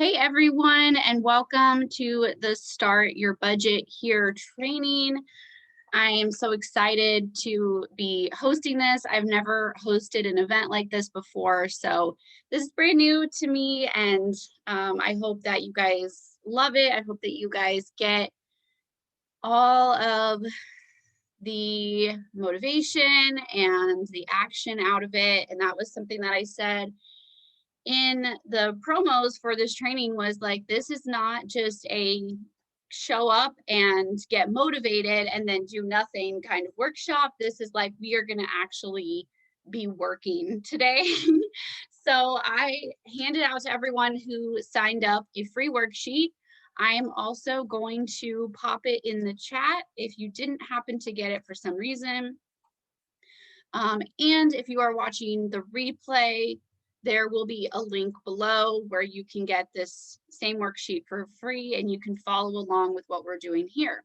Hey everyone, and welcome to the Start Your Budget Here training. I am so excited to be hosting this. I've never hosted an event like this before, so this is brand new to me, and I hope that you guys love it. I hope that you guys get all of the motivation and the action out of it. And that was something that I said in the promos for this training, was like, this is not just a show up and get motivated and then do nothing kind of workshop. This is like, we are going to actually be working today. So I handed out to everyone who signed up a free worksheet. I am also going to pop it in the chat if you didn't happen to get it for some reason. And if you are watching the replay, there will be a link below where you can get this same worksheet for free and you can follow along with what we're doing here.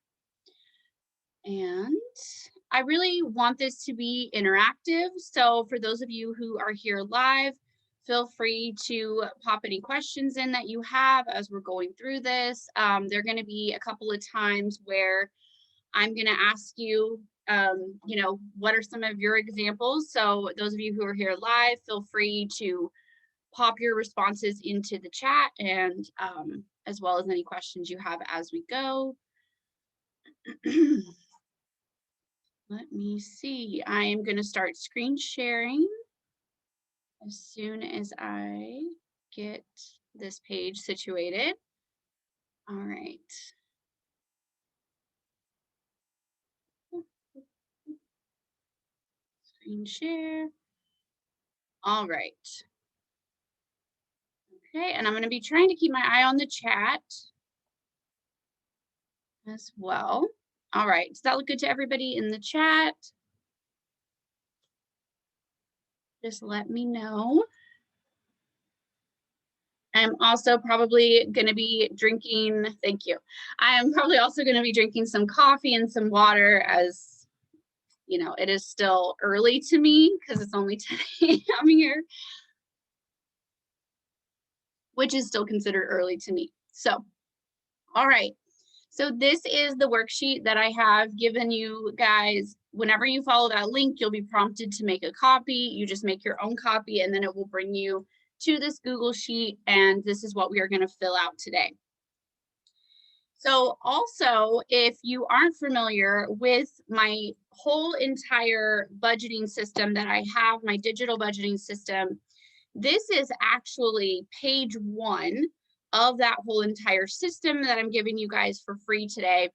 And I really want this to be interactive. So for those of you who are here live, feel free to pop any questions in that you have as we're going through this. There are going to be a couple of times where I'm going to ask you, what are some of your examples? So those of you who are here live, feel free to pop your responses into the chat, and as well as any questions you have as we go. Let me see. I am going to start screen sharing as soon as I get this page situated. All right. Screen share. All right. Okay, and I'm going to be trying to keep my eye on the chat as well. All right, does that look good to everybody in the chat? Just let me know. I'm also probably going to be drinking, thank you. I am probably also going to be drinking some coffee and some water, as you know, it is still early to me because it's only 10 a.m. here, which is still considered early to me. So, all right. So this is the worksheet that I have given you guys. Whenever you follow that link, you'll be prompted to make a copy. You just make your own copy and then it will bring you to this Google Sheet, and this is what we are going to fill out today. So also, if you aren't familiar with my whole entire budgeting system that I have, my digital budgeting system, this is actually page 1 of that whole entire system that I'm giving you guys for free today.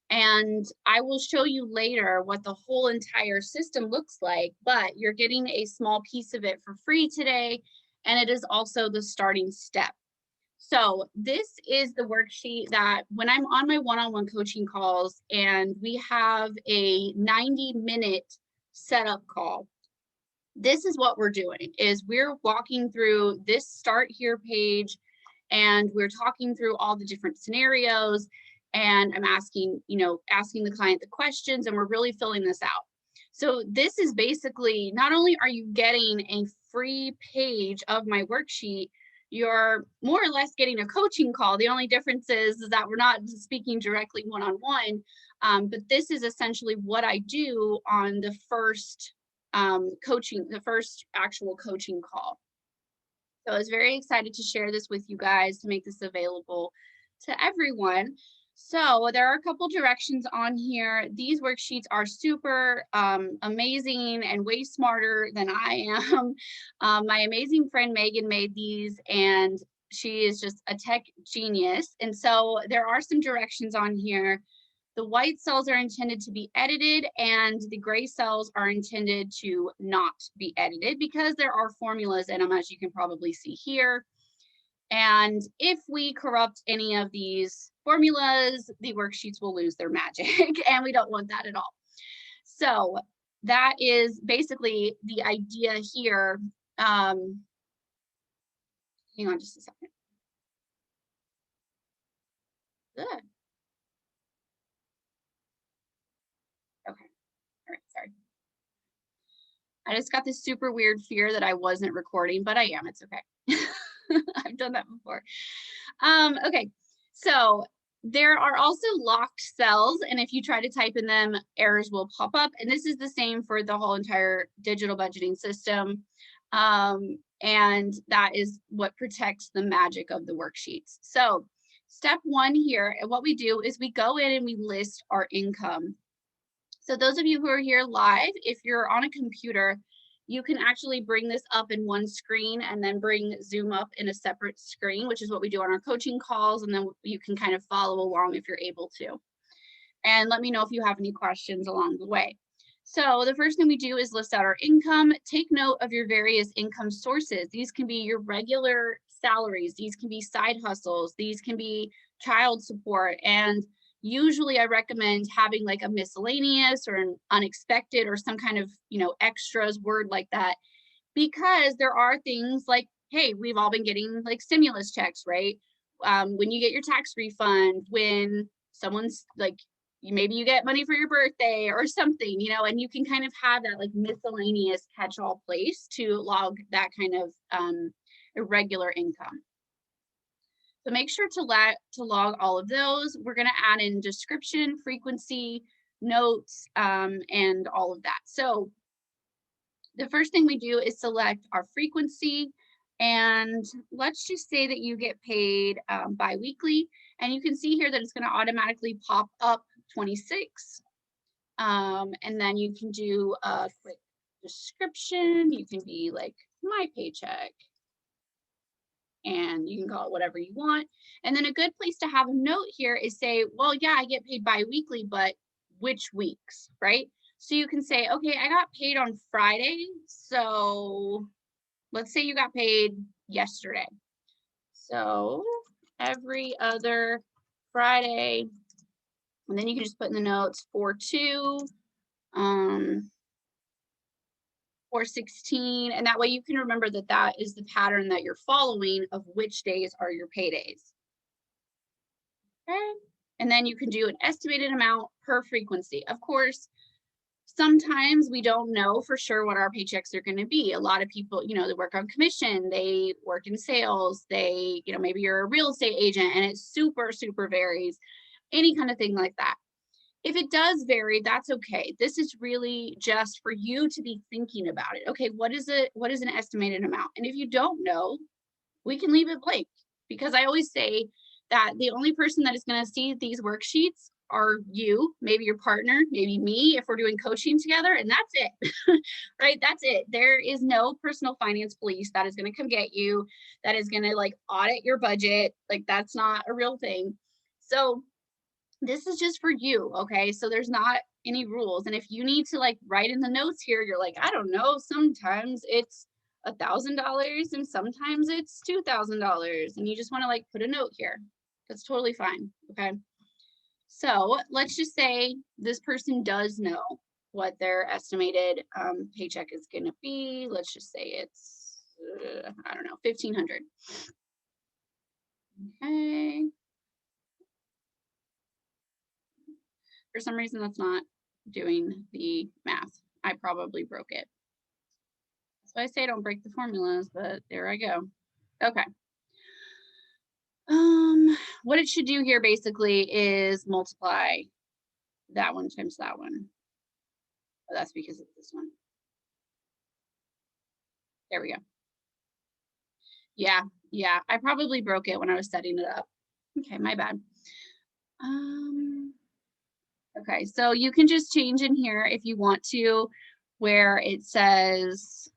And I will show you later what the whole entire system looks like, but you're getting a small piece of it for free today. And it is also the starting step. So this is the worksheet that when I'm on my one-on-one coaching calls and we have a 90-minute setup call, this is what we're doing, is we're walking through this start here page and we're talking through all the different scenarios, and I'm asking the client the questions, and we're really filling this out. So this is basically, not only are you getting a free page of my worksheet, you're more or less getting a coaching call. The only difference is that we're not speaking directly one-on-one, but this is essentially what I do on the first the first actual coaching call. So I was very excited to share this with you guys, to make this available to everyone. So there are a couple directions on here. These worksheets are super amazing and way smarter than I am. My amazing friend Megan made these, and she is just a tech genius. And so there are some directions on here. The white cells are intended to be edited and the gray cells are intended to not be edited because there are formulas in them, as you can probably see here. And if we corrupt any of these formulas, the worksheets will lose their magic, and we don't want that at all. So that is basically the idea here. Hang on just a second. Good. Okay. All right, sorry. I just got this super weird fear that I wasn't recording, but I am. It's okay. I've done that before. Okay, so there are also locked cells, and if you try to type in them, errors will pop up. And this is the same for the whole entire digital budgeting system. And that is what protects the magic of the worksheets. So step one here, and what we do is we go in and we list our income. So those of you who are here live, if you're on a computer, you can actually bring this up in one screen and then bring Zoom up in a separate screen, which is what we do on our coaching calls. And then you can kind of follow along if you're able to. And let me know if you have any questions along the way. So the first thing we do is list out our income. Take note of your various income sources. These can be your regular salaries. These can be side hustles. These can be child support. And usually I recommend having like a miscellaneous or an unexpected or some kind of, extras word like that, because there are things like, hey, we've all been getting like stimulus checks, right? When you get your tax refund, when someone's like, maybe you get money for your birthday or something, and you can kind of have that like miscellaneous catch-all place to log that kind of irregular income. So make sure to log all of those. We're going to add in description, frequency, notes, and all of that. So the first thing we do is select our frequency. And let's just say that you get paid bi-weekly. And you can see here that it's going to automatically pop up 26. And then you can do a quick description. You can be like, my paycheck. And you can call it whatever you want. And then a good place to have a note here is say, well, yeah, I get paid bi-weekly, but which weeks, right? So you can say, okay, I got paid on Friday. So let's say you got paid yesterday. So every other Friday, and then you can just put in the notes 4/2, 4/16, and that way you can remember that that is the pattern that you're following of which days are your paydays. Okay, and then you can do an estimated amount per frequency. Of course, sometimes we don't know for sure what our paychecks are going to be. A lot of people, they work on commission, they work in sales, they, maybe you're a real estate agent, and it super, super varies, any kind of thing like that. If it does vary, that's okay. This is really just for you to be thinking about it. Okay, what is an estimated amount? And if you don't know, we can leave it blank, because I always say that the only person that is going to see these worksheets are you, maybe your partner, maybe me, if we're doing coaching together, and that's it, right? That's it. There is no personal finance police that is going to come get you, that is going to like audit your budget. Like, that's not a real thing. So this is just for you, okay? So there's not any rules. And if you need to like write in the notes here, you're like, I don't know, sometimes it's $1,000 and sometimes it's $2,000, and you just want to like put a note here, that's totally fine, okay? So let's just say this person does know what their estimated paycheck is going to be. Let's just say it's, I don't know, $1,500. Okay. For some reason, that's not doing the math. I probably broke it. So I say don't break the formulas, but there I go. Okay. What it should do here basically is multiply that one times that one. Oh, that's because of this one. There we go. Yeah, I probably broke it when I was setting it up. Okay, my bad. Okay, so you can just change in here if you want to, where it says,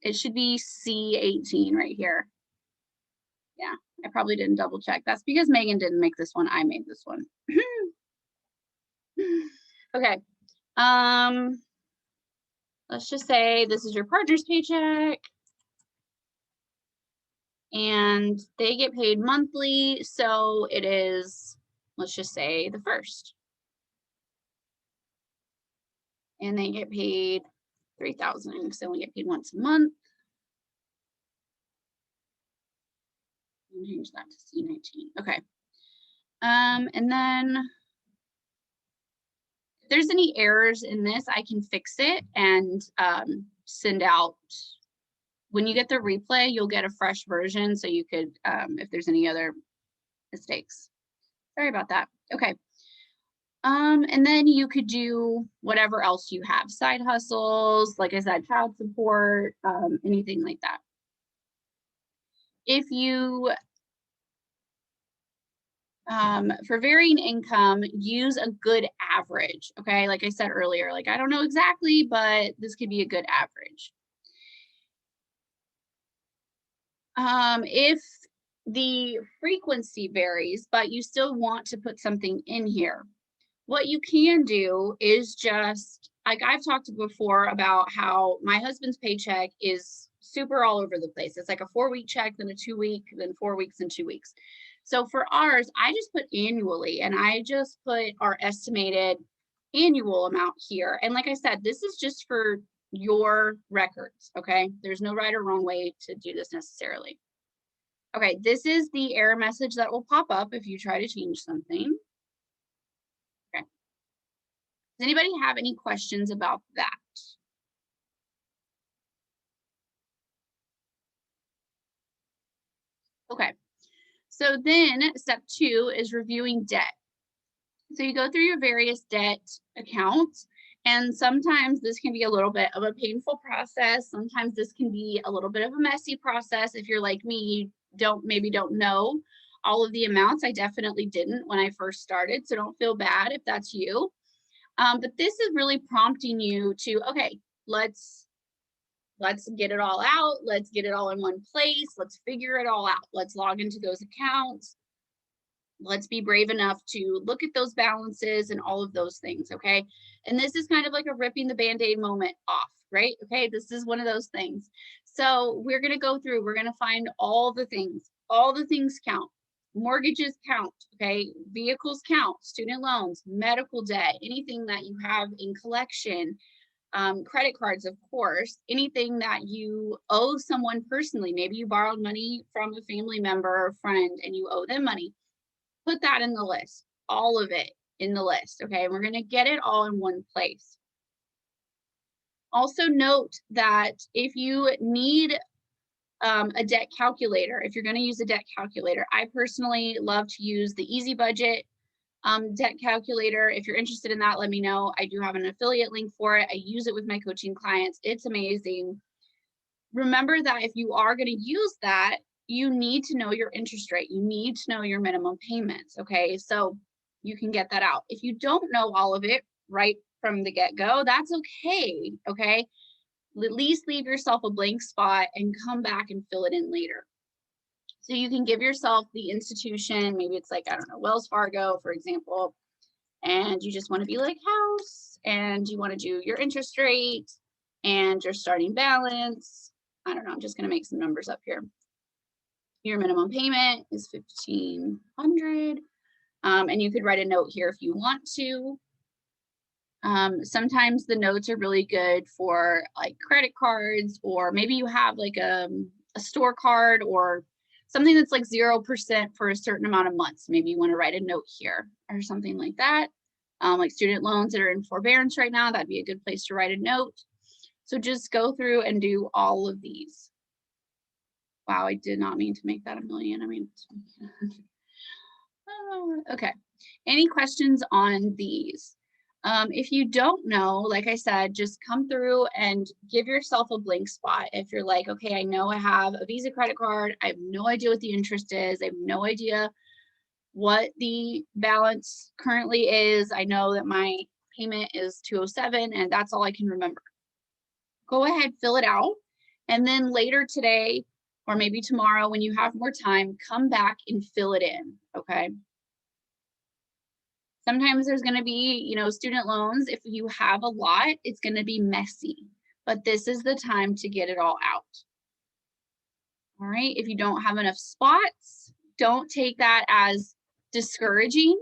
it should be C18 right here. Yeah, I probably didn't double check. That's because Megan didn't make this one. I made this one. Okay. Let's just say this is your partner's paycheck. And they get paid monthly. So it is, let's just say, the 1st. And they get paid $3,000 because they only get paid once a month. Change that to C19. Okay. And then if there's any errors in this, I can fix it and send out when you get the replay, you'll get a fresh version so you could, if there's any other mistakes. Sorry about that. Okay. And then you could do whatever else you have, side hustles, like I said, child support, anything like that. If you, for varying income, use a good average, okay? Like I said earlier, like I don't know exactly, but this could be a good average. If the frequency varies, but you still want to put something in here, what you can do is just, like I've talked before about how my husband's paycheck is super all over the place. It's like a 4-week check, then a 2-week, then 4 weeks and 2 weeks. So for ours, I just put annually, and I just put our estimated annual amount here. And like I said, this is just for your records, okay? There's no right or wrong way to do this necessarily. Okay, this is the error message that will pop up if you try to change something. Okay. Does anybody have any questions about that? Okay, so then step 2 is reviewing debt. So you go through your various debt accounts, and sometimes this can be a little bit of a painful process. Sometimes this can be a little bit of a messy process. If you're like me, you maybe don't know all of the amounts. I definitely didn't when I first started, so don't feel bad if that's you. But this is really prompting you to, okay, let's get it all out. Let's get it all in one place. Let's figure it all out. Let's log into those accounts. Let's be brave enough to look at those balances and all of those things, okay? And this is kind of like a ripping the Band-Aid moment off, right? Okay, this is one of those things. So we're gonna go through, we're gonna find all the things count. Mortgages count, okay? Vehicles count, student loans, medical debt, anything that you have in collection, credit cards, of course, anything that you owe someone personally. Maybe you borrowed money from a family member or friend and you owe them money. Put that in the list, all of it in the list, okay? We're gonna get it all in one place. Also note that if you need a debt calculator, if you're gonna use a debt calculator, I personally love to use the Easy Budget debt calculator. If you're interested in that, let me know. I do have an affiliate link for it. I use it with my coaching clients. It's amazing. Remember that if you are gonna use that, you need to know your interest rate. You need to know your minimum payments, okay? So you can get that out. If you don't know all of it right from the get-go, that's okay, okay? At least leave yourself a blank spot and come back and fill it in later. So you can give yourself the institution, maybe it's like, I don't know, Wells Fargo, for example, and you just want to be like house, and you want to do your interest rate and your starting balance. I don't know, I'm just going to make some numbers up here. Your minimum payment is $1,500. And you could write a note here if you want to. Sometimes the notes are really good for like credit cards, or maybe you have like a store card or something that's like 0% for a certain amount of months. Maybe you want to write a note here or something like that. Like student loans that are in forbearance right now, that'd be a good place to write a note. So just go through and do all of these. Wow, I did not mean to make that 1,000,000. I mean, okay. Any questions on these? If you don't know, like I said, just come through and give yourself a blank spot. If you're like, okay, I know I have a Visa credit card. I have no idea what the interest is. I have no idea what the balance currently is. I know that my payment is 207 and that's all I can remember. Go ahead, fill it out. And then later today, or maybe tomorrow when you have more time, come back and fill it in, okay? Sometimes there's going to be, student loans. If you have a lot, it's going to be messy, but this is the time to get it all out. All right. If you don't have enough spots, don't take that as discouraging.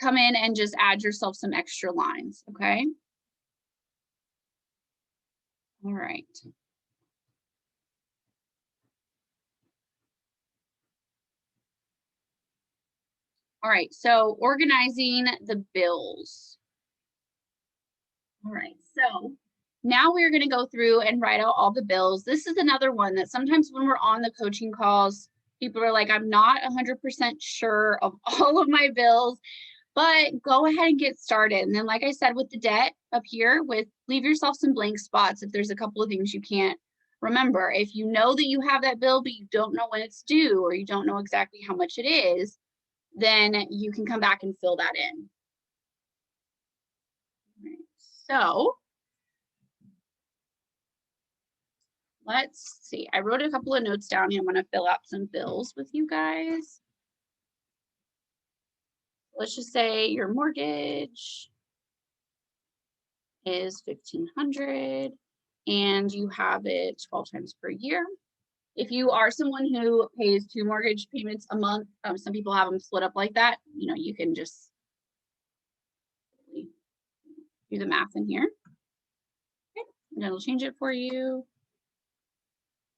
Come in and just add yourself some extra lines. Okay. All right. All right. So organizing the bills. All right. So Now we're going to go through and write out all the bills. This is another one that sometimes when we're on the coaching calls, people are like, I'm not 100% sure of all of my bills, but go ahead and get started. And then, like I said, with the debt up here, leave yourself some blank spots if there's a couple of things you can't remember. If you know that you have that bill, but you don't know when it's due, or you don't know exactly how much it is, then you can come back and fill that in. Right. So let's see. I wrote a couple of notes down here. I'm going to fill out some bills with you guys. Let's just say your mortgage is $1,500 and you have it 12 times per year. If you are someone who pays 2 mortgage payments a month, some people have them split up like that. You know, you can just do the math in here. Okay, and it'll change it for you.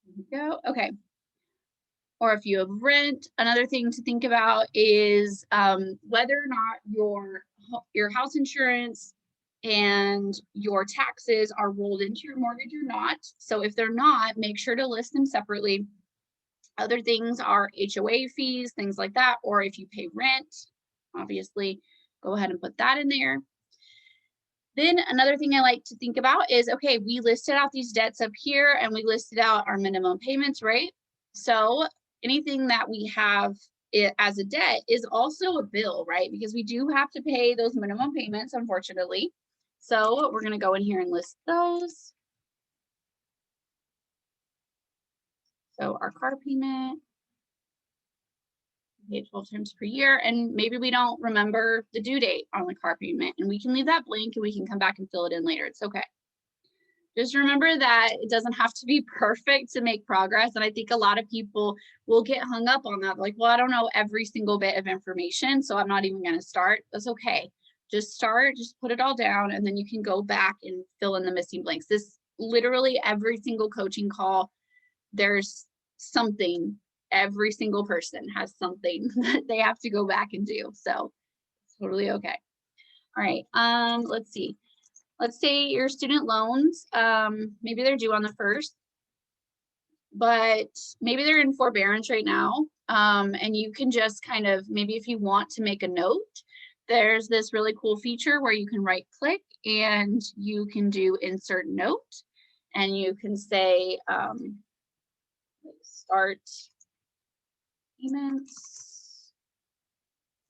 There we go. Okay. Or if you have rent, another thing to think about is whether or not your house insurance and your taxes are rolled into your mortgage or not. So if they're not, make sure to list them separately. Other things are HOA fees, things like that, or if you pay rent, obviously, go ahead and put that in there. Then another thing I like to think about is, okay, we listed out these debts up here and we listed out our minimum payments, right? So anything that we have as a debt is also a bill, right? Because we do have to pay those minimum payments, unfortunately. So we're going to go in here and list those. So our car payment, pay 12 times per year, and maybe we don't remember the due date on the car payment, and we can leave that blank and we can come back and fill it in later. It's okay. Just remember that it doesn't have to be perfect to make progress. And I think a lot of people will get hung up on that. Like, well, I don't know every single bit of information, so I'm not even going to start. That's okay. Just start, just put it all down, and then you can go back and fill in the missing blanks. This literally every single coaching call, there's something, every single person has something that they have to go back and do. So it's totally okay. All right, let's see. Let's say your student loans, maybe they're due on the 1st, but maybe they're in forbearance right now. And you can just kind of, maybe if you want to make a note, there's this really cool feature where you can right click and you can do insert note, and you can say start payments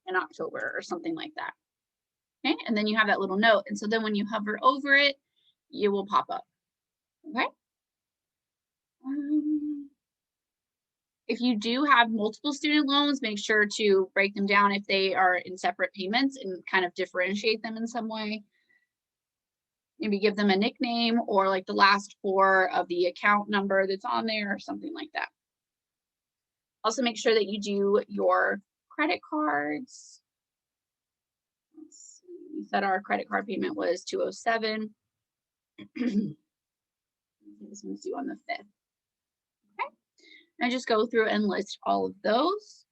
in October or something like that. Okay, and then you have that little note. And so then when you hover over it, it will pop up. Okay. If you do have multiple student loans, make sure to break them down if they are in separate payments and kind of differentiate them in some way. Maybe give them a nickname or like the last 4 of the account number that's on there or something like that. Also make sure that you do your credit cards. We said our credit card payment was $207. This one's due on the 5th. Okay. I just go through and list all of those.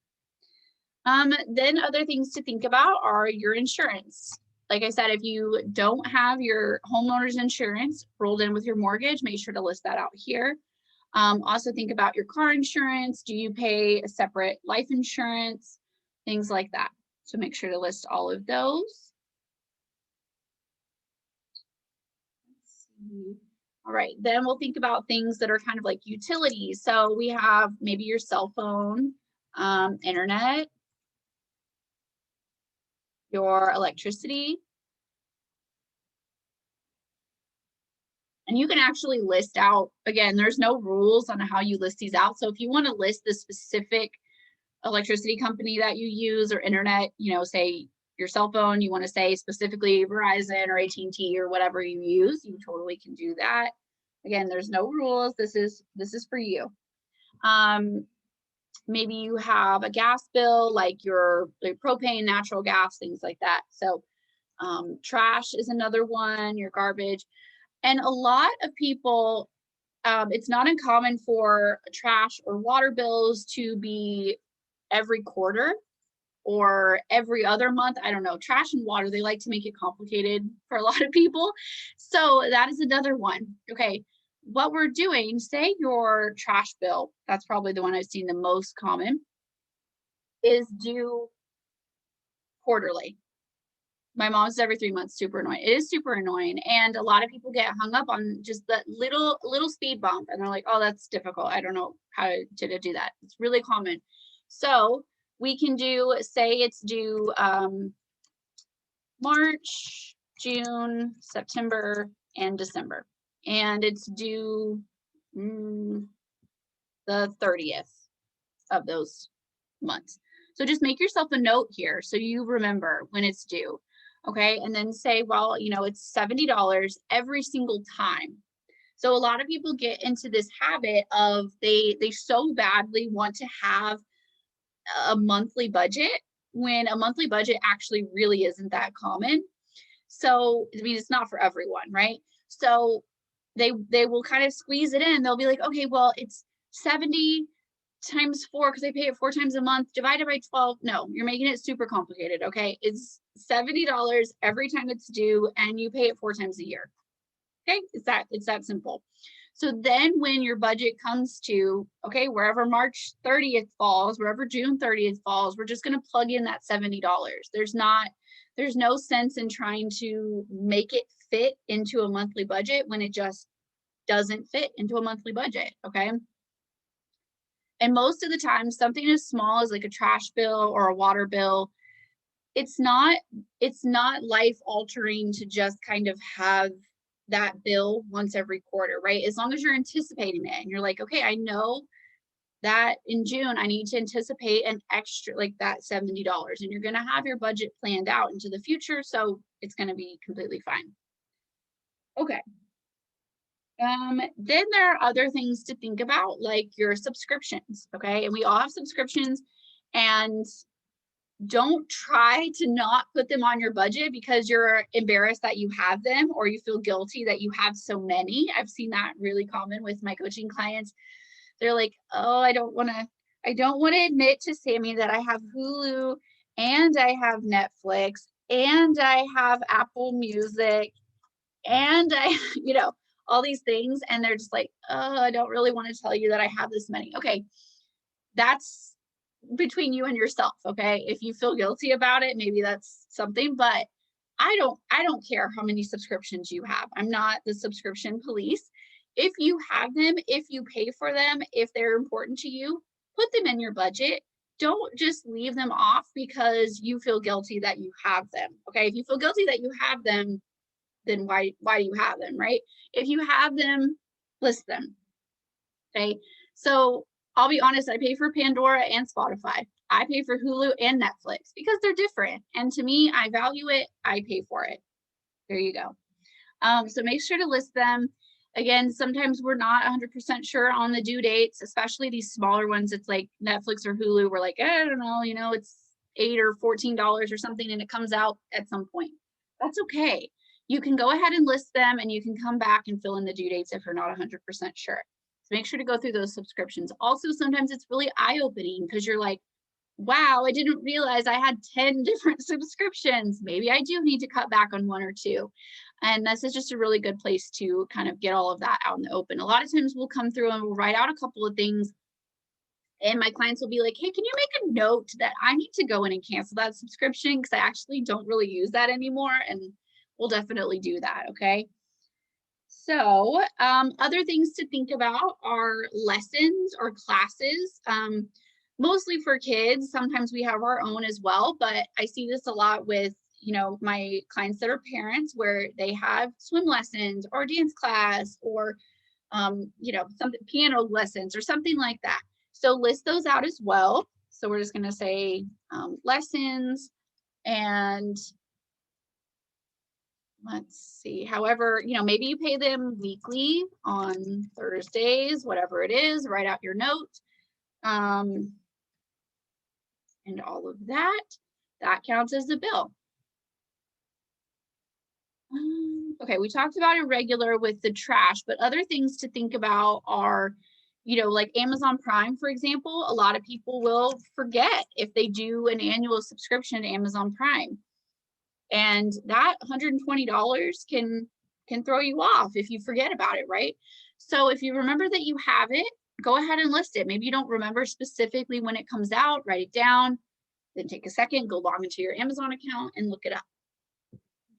Then other things to think about are your insurance. Like I said, if you don't have your homeowner's insurance rolled in with your mortgage, make sure to list that out here. Also think about your car insurance. Do you pay a separate life insurance? Things like that. So make sure to list all of those. Let's see. All right, then we'll think about things that are kind of like utilities. So we have maybe your cell phone, internet, your electricity. And you can actually list out, again, there's no rules on how you list these out. So if you want to list the specific electricity company that you use or internet, you know, say your cell phone, you want to say specifically Verizon or AT&T or whatever you use, you totally can do that. Again, there's no rules. This is for you. Maybe you have a gas bill, like your propane, natural gas, things like that. So trash is another one, your garbage. And a lot of people, it's not uncommon for trash or water bills to be every quarter or every other month. I don't know. Trash and water, they like to make it complicated for a lot of people. So that is another one. Okay. What we're doing, say your trash bill, that's probably the one I've seen the most common, is due quarterly. My mom's every 3 months, super annoying. It is super annoying. And a lot of people get hung up on just that little speed bump. And they're like, oh, that's difficult. I don't know how to do that. It's really common. So we can do, say it's due March, June, September, and December. And it's due the 30th of those months. So just make yourself a note here so you remember when it's due. Okay. And then say, well, you know, it's $70 every single time. So a lot of people get into this habit of they so badly want to have a monthly budget when a monthly budget actually really isn't that common. So I mean, it's not for everyone, right? So they will kind of squeeze it in. They'll be like, okay, well, it's 70 times 4 because they pay it 4 times a month divided by 12. No, you're making it super complicated. Okay, it's $70 every time it's due, and you pay it 4 times a year. Okay, it's that simple. So then when your budget comes to, okay, wherever March 30th falls, wherever June 30th falls, we're just going to plug in that $70. There's no sense in trying to make it fit into a monthly budget when it just doesn't fit into a monthly budget. Okay. And most of the time, something as small as like a trash bill or a water bill, it's not life altering to just kind of have that bill once every quarter, right? As long as you're anticipating it and you're like, okay, I know that in June I need to anticipate an extra like that $70, and you're going to have your budget planned out into the future, so it's going to be completely fine. Okay. Then there are other things to think about, like your subscriptions. Okay. And we all have subscriptions, and don't try to not put them on your budget because you're embarrassed that you have them or you feel guilty that you have so many. I've seen that really common with my coaching clients. They're like, oh, I don't want to admit to Sami that I have Hulu and I have Netflix and I have Apple Music and I, all these things. And they're just like, oh, I don't really want to tell you that I have this many. Okay. That's between you and yourself. Okay. If you feel guilty about it, maybe that's something, but I don't care how many subscriptions you have. I'm not the subscription police. If you have them, if you pay for them, if they're important to you, put them in your budget. Don't just leave them off because you feel guilty that you have them. Okay. If you feel guilty that you have them, then why do you have them, right? If you have them, list them. Okay. So I'll be honest, I pay for Pandora and Spotify. I pay for Hulu and Netflix because they're different. And to me, I value it. I pay for it. There you go. So make sure to list them. Again, sometimes we're not 100% sure on the due dates, especially these smaller ones. It's like Netflix or Hulu. We're like, I don't know, it's $8 or $14 or something, and it comes out at some point. That's okay. You can go ahead and list them, and you can come back and fill in the due dates if you're not 100% sure. So make sure to go through those subscriptions. Also, sometimes it's really eye-opening because you're like, wow, I didn't realize I had 10 different subscriptions. Maybe I do need to cut back on 1 or 2. And this is just a really good place to kind of get all of that out in the open. A lot of times we'll come through and we'll write out a couple of things, and my clients will be like, hey, can you make a note that I need to go in and cancel that subscription because I actually don't really use that anymore? And we'll definitely do that, okay? So other things to think about are lessons or classes, mostly for kids. Sometimes we have our own as well, but I see this a lot with my clients that are parents where they have swim lessons or dance class or something, piano lessons or something like that. So list those out as well. So we're just going to say lessons, and let's see, however, maybe you pay them weekly on Thursdays, whatever it is, write out your note. And all of that counts as a bill. Okay, we talked about irregular with the trash, but other things to think about are, like Amazon Prime, for example, a lot of people will forget if they do an annual subscription to Amazon Prime. And that $120 can throw you off if you forget about it, right? So if you remember that you have it, go ahead and list it. Maybe you don't remember specifically when it comes out, write it down, then take a second, go log into your Amazon account and look it up.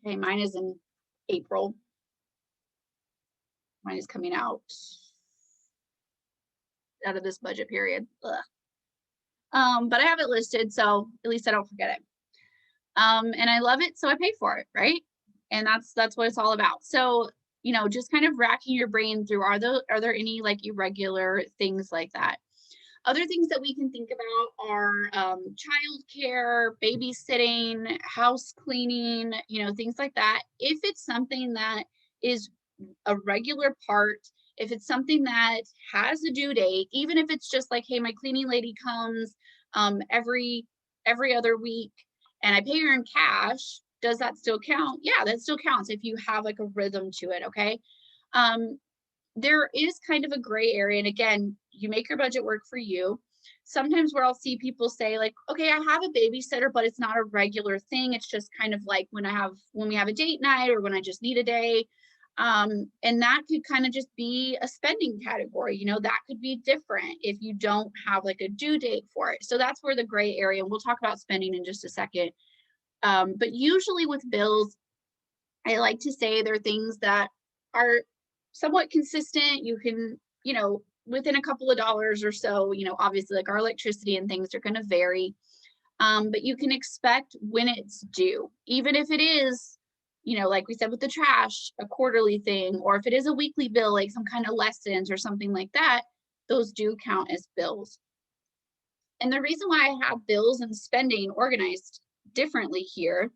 Okay, mine is in April. Mine is coming out of this budget period. But I have it listed, so at least I don't forget it. And I love it, so I pay for it, right? And that's what it's all about. So, just kind of racking your brain through, are there any like irregular things like that? Other things that we can think about are childcare, babysitting, house cleaning, things like that. If it's something that is a regular part, if it's something that has a due date, even if it's just like, hey, my cleaning lady comes every other week and I pay her in cash, does that still count? Yeah, that still counts if you have like a rhythm to it, okay? There is kind of a gray area. And again, you make your budget work for you. Sometimes where I'll see people say like, okay, I have a babysitter, but it's not a regular thing. It's just kind of like when we have a date night or when I just need a day. And that could kind of just be a spending category, that could be different if you don't have like a due date for it. So that's where the gray area, we'll talk about spending in just a second. But usually with bills, I like to say there are things that are somewhat consistent. You can, within a couple of dollars or so, obviously like our electricity and things are going to vary. But you can expect when it's due, even if it is, like we said with the trash, a quarterly thing, or if it is a weekly bill, like some kind of lessons or something like that, those do count as bills. And the reason why I have bills and spending organized differently here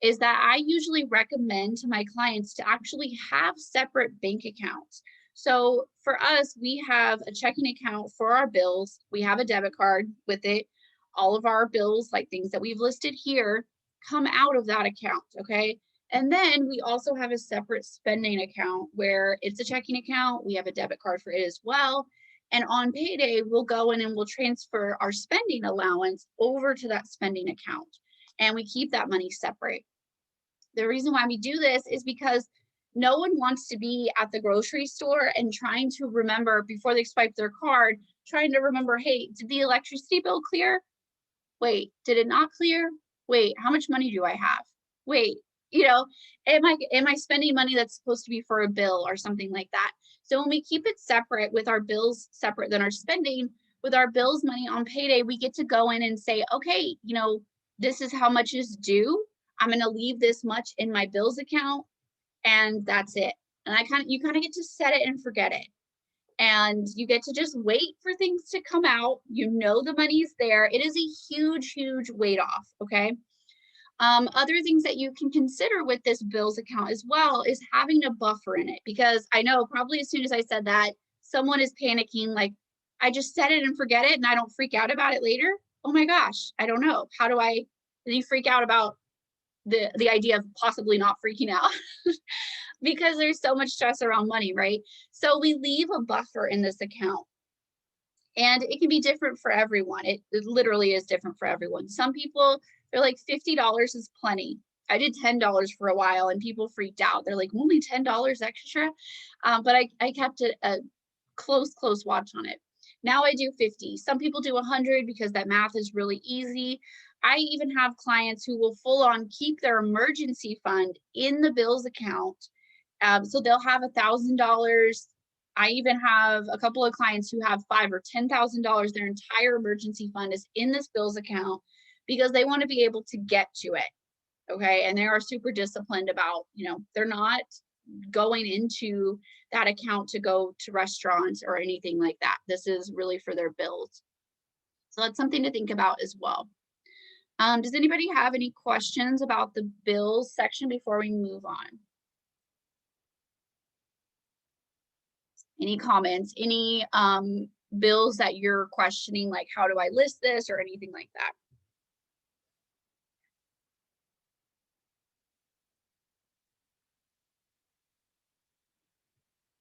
is that I usually recommend to my clients to actually have separate bank accounts. So for us, we have a checking account for our bills. We have a debit card with it. All of our bills, like things that we've listed here, come out of that account, okay? And then we also have a separate spending account where it's a checking account. We have a debit card for it as well. And on payday, we'll go in and we'll transfer our spending allowance over to that spending account. And we keep that money separate. The reason why we do this is because no one wants to be at the grocery store and trying to remember before they swipe their card, trying to remember, hey, did the electricity bill clear? Wait, did it not clear? Wait, how much money do I have? Wait, am I spending money that's supposed to be for a bill or something like that? So when we keep it separate, with our bills separate than our spending, with our bills money on payday, we get to go in and say, okay, this is how much is due. I'm going to leave this much in my bills account, and that's it. And you kind of get to set it and forget it. And you get to just wait for things to come out. The money's there. It is a huge, huge weight off, okay? Other things that you can consider with this bills account as well is having a buffer in it, because I know probably as soon as I said that, someone is panicking, like, I just set it and forget it and I don't freak out about it later. Oh my gosh, I don't know. Then you freak out about the idea of possibly not freaking out because there's so much stress around money, right? So we leave a buffer in this account. And it can be different for everyone. It literally is different for everyone. Some people, they're like, $50 is plenty. I did $10 for a while and people freaked out. They're like, only $10 extra? But I kept a close watch on it. Now I do 50. Some people do 100 because that math is really easy. I even have clients who will full on keep their emergency fund in the bills account. So they'll have $1,000. I even have a couple of clients who have $5,000 or $10,000. Their entire emergency fund is in this bills account because they want to be able to get to it. Okay. And they are super disciplined about, they're not going into that account to go to restaurants or anything like that. This is really for their bills. So that's something to think about as well. Does anybody have any questions about the bills section before we move on? Any comments, any bills that you're questioning, like how do I list this or anything like that?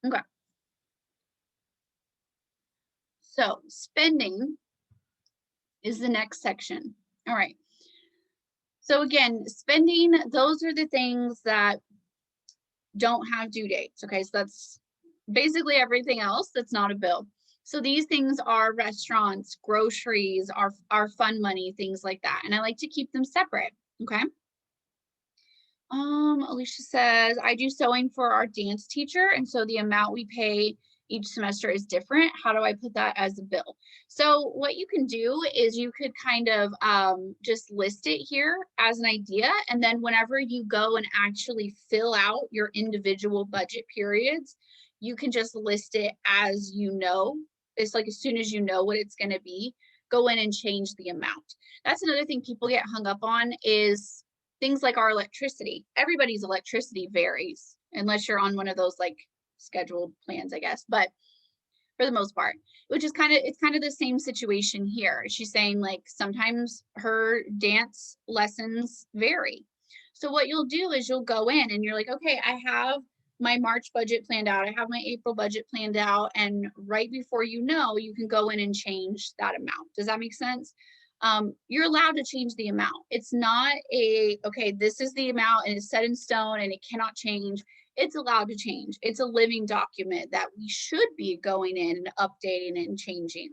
Okay. So spending is the next section. All right. So again, spending, those are the things that don't have due dates. Okay, so that's basically everything else that's not a bill. So these things are restaurants, groceries, our fun money, things like that. And I like to keep them separate. Okay. Alicia says, I do sewing for our dance teacher, and so the amount we pay each semester is different. How do I put that as a bill? So what you can do is you could kind of just list it here as an idea, and then whenever you go and actually fill out your individual budget periods, you can just list it as you know. It's like as soon as you know what it's going to be, go in and change the amount. That's another thing people get hung up on is things like our electricity. Everybody's electricity varies unless you're on one of those like scheduled plans, I guess. But for the most part, which is it's kind of the same situation here. She's saying like sometimes her dance lessons vary. So what you'll do is you'll go in and you're like, okay, I have my March budget planned out. I have my April budget planned out. And right before you know, you can go in and change that amount. Does that make sense? You're allowed to change the amount. It's not okay, this is the amount and it's set in stone and it cannot change. It's allowed to change. It's a living document that we should be going in and updating and changing.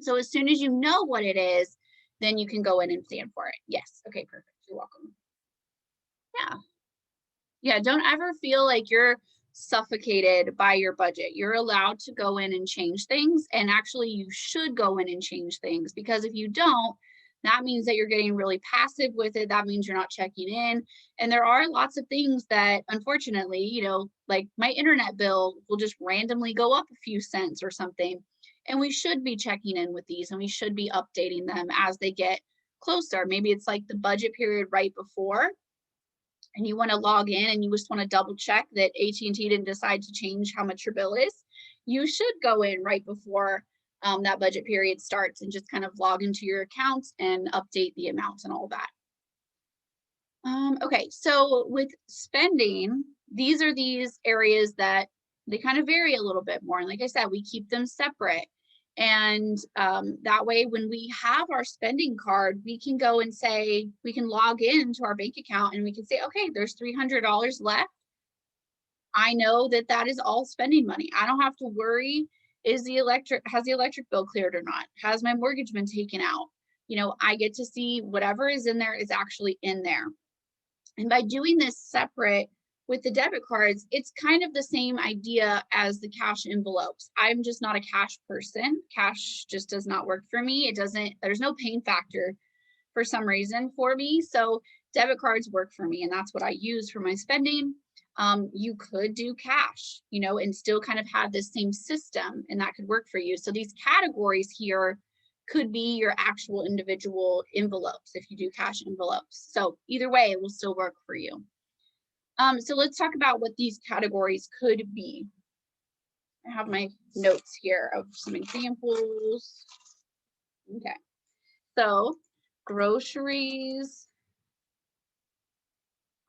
So as soon as you know what it is, then you can go in and plan for it. Yes. Okay, perfect. You're welcome. Yeah. Yeah, don't ever feel like you're suffocated by your budget. You're allowed to go in and change things, and actually you should go in and change things, because if you don't, that means that you're getting really passive with it. That means you're not checking in. And there are lots of things that unfortunately, like my internet bill will just randomly go up a few cents or something. And we should be checking in with these and we should be updating them as they get closer. Maybe it's like the budget period right before, and you want to log in and you just want to double check that AT&T didn't decide to change how much your bill is, you should go in right before that budget period starts and just kind of log into your accounts and update the amounts and all that. Okay, so with spending, these are these areas that they kind of vary a little bit more. And like I said, we keep them separate. And that way, when we have our spending card, we can go and say, we can log into our bank account and we can say, okay, there's $300 left. I know that that is all spending money. I don't have to worry, has the electric bill cleared or not? Has my mortgage been taken out? I get to see whatever is in there is actually in there. And by doing this separate with the debit cards, it's kind of the same idea as the cash envelopes. I'm just not a cash person. Cash just does not work for me. There's no pain factor for some reason for me. So debit cards work for me, and that's what I use for my spending. You could do cash, and still kind of have this same system, and that could work for you. So these categories here could be your actual individual envelopes if you do cash envelopes. So either way, it will still work for you. So let's talk about what these categories could be. I have my notes here of some examples. Okay, so groceries.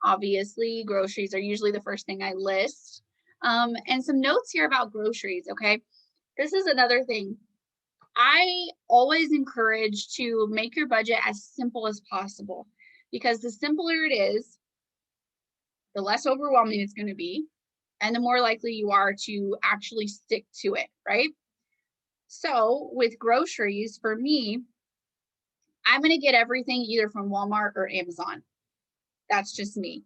Obviously, groceries are usually the first thing I list. And some notes here about groceries, okay? This is another thing. I always encourage to make your budget as simple as possible, because the simpler it is, the less overwhelming it's going to be, and the more likely you are to actually stick to it, right? So with groceries, for me, I'm going to get everything either from Walmart or Amazon. That's just me.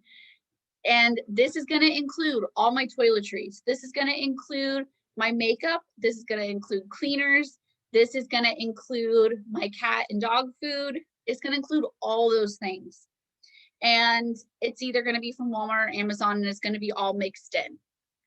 And this is going to include all my toiletries. This is going to include my makeup. This is going to include cleaners. This is going to include my cat and dog food. It's going to include all those things. And it's either going to be from Walmart or Amazon, and it's going to be all mixed in.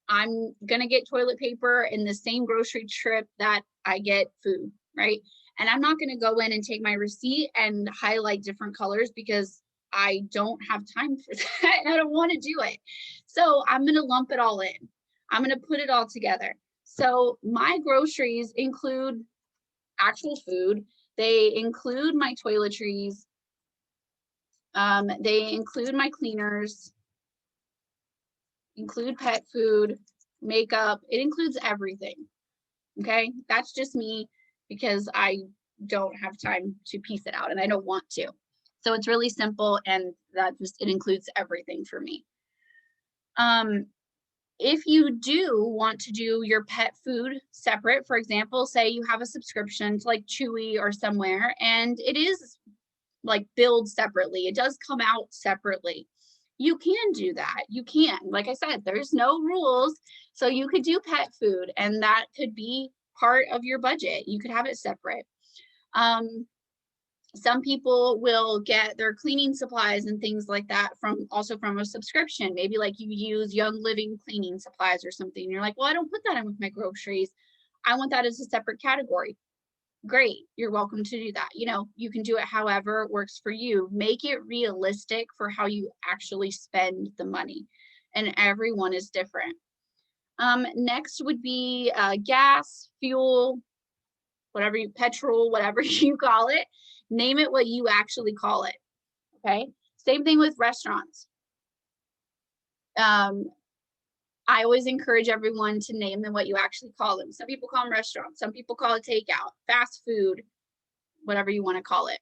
I'm going to get toilet paper in the same grocery trip that I get food, right? And I'm not going to go in and take my receipt and highlight different colors, because I don't have time for that and I don't want to do it. So I'm going to lump it all in. I'm going to put it all together. So my groceries include actual food. They include my toiletries. They include my cleaners, include pet food, makeup. It includes everything. Okay, that's just me because I don't have time to piece it out and I don't want to. So it's really simple and that just it includes everything for me. Um, if you do want to do your pet food separate, for example, say you have a subscription to like Chewy or somewhere, and it is like billed separately, it does come out separately. You can do that. You can. Like I said, there's no rules. So you could do pet food, and that could be part of your budget. You could have it separate. Um, some people will get their cleaning supplies and things like that from also from a subscription. Maybe like you use Young Living cleaning supplies or something. You're like, well, I don't put that in with my groceries. I want that as a separate category. Great, you're welcome to do that. You know, you can do it however works for you. Make it realistic for how you actually spend the money. And everyone is different. Next would be gas, fuel, whatever you, petrol, whatever you call it. Name it what you actually call it. Okay. Same thing with restaurants. I always encourage everyone to name them what you actually call them. Some people call them restaurants. Some people call it takeout, fast food, whatever you want to call it.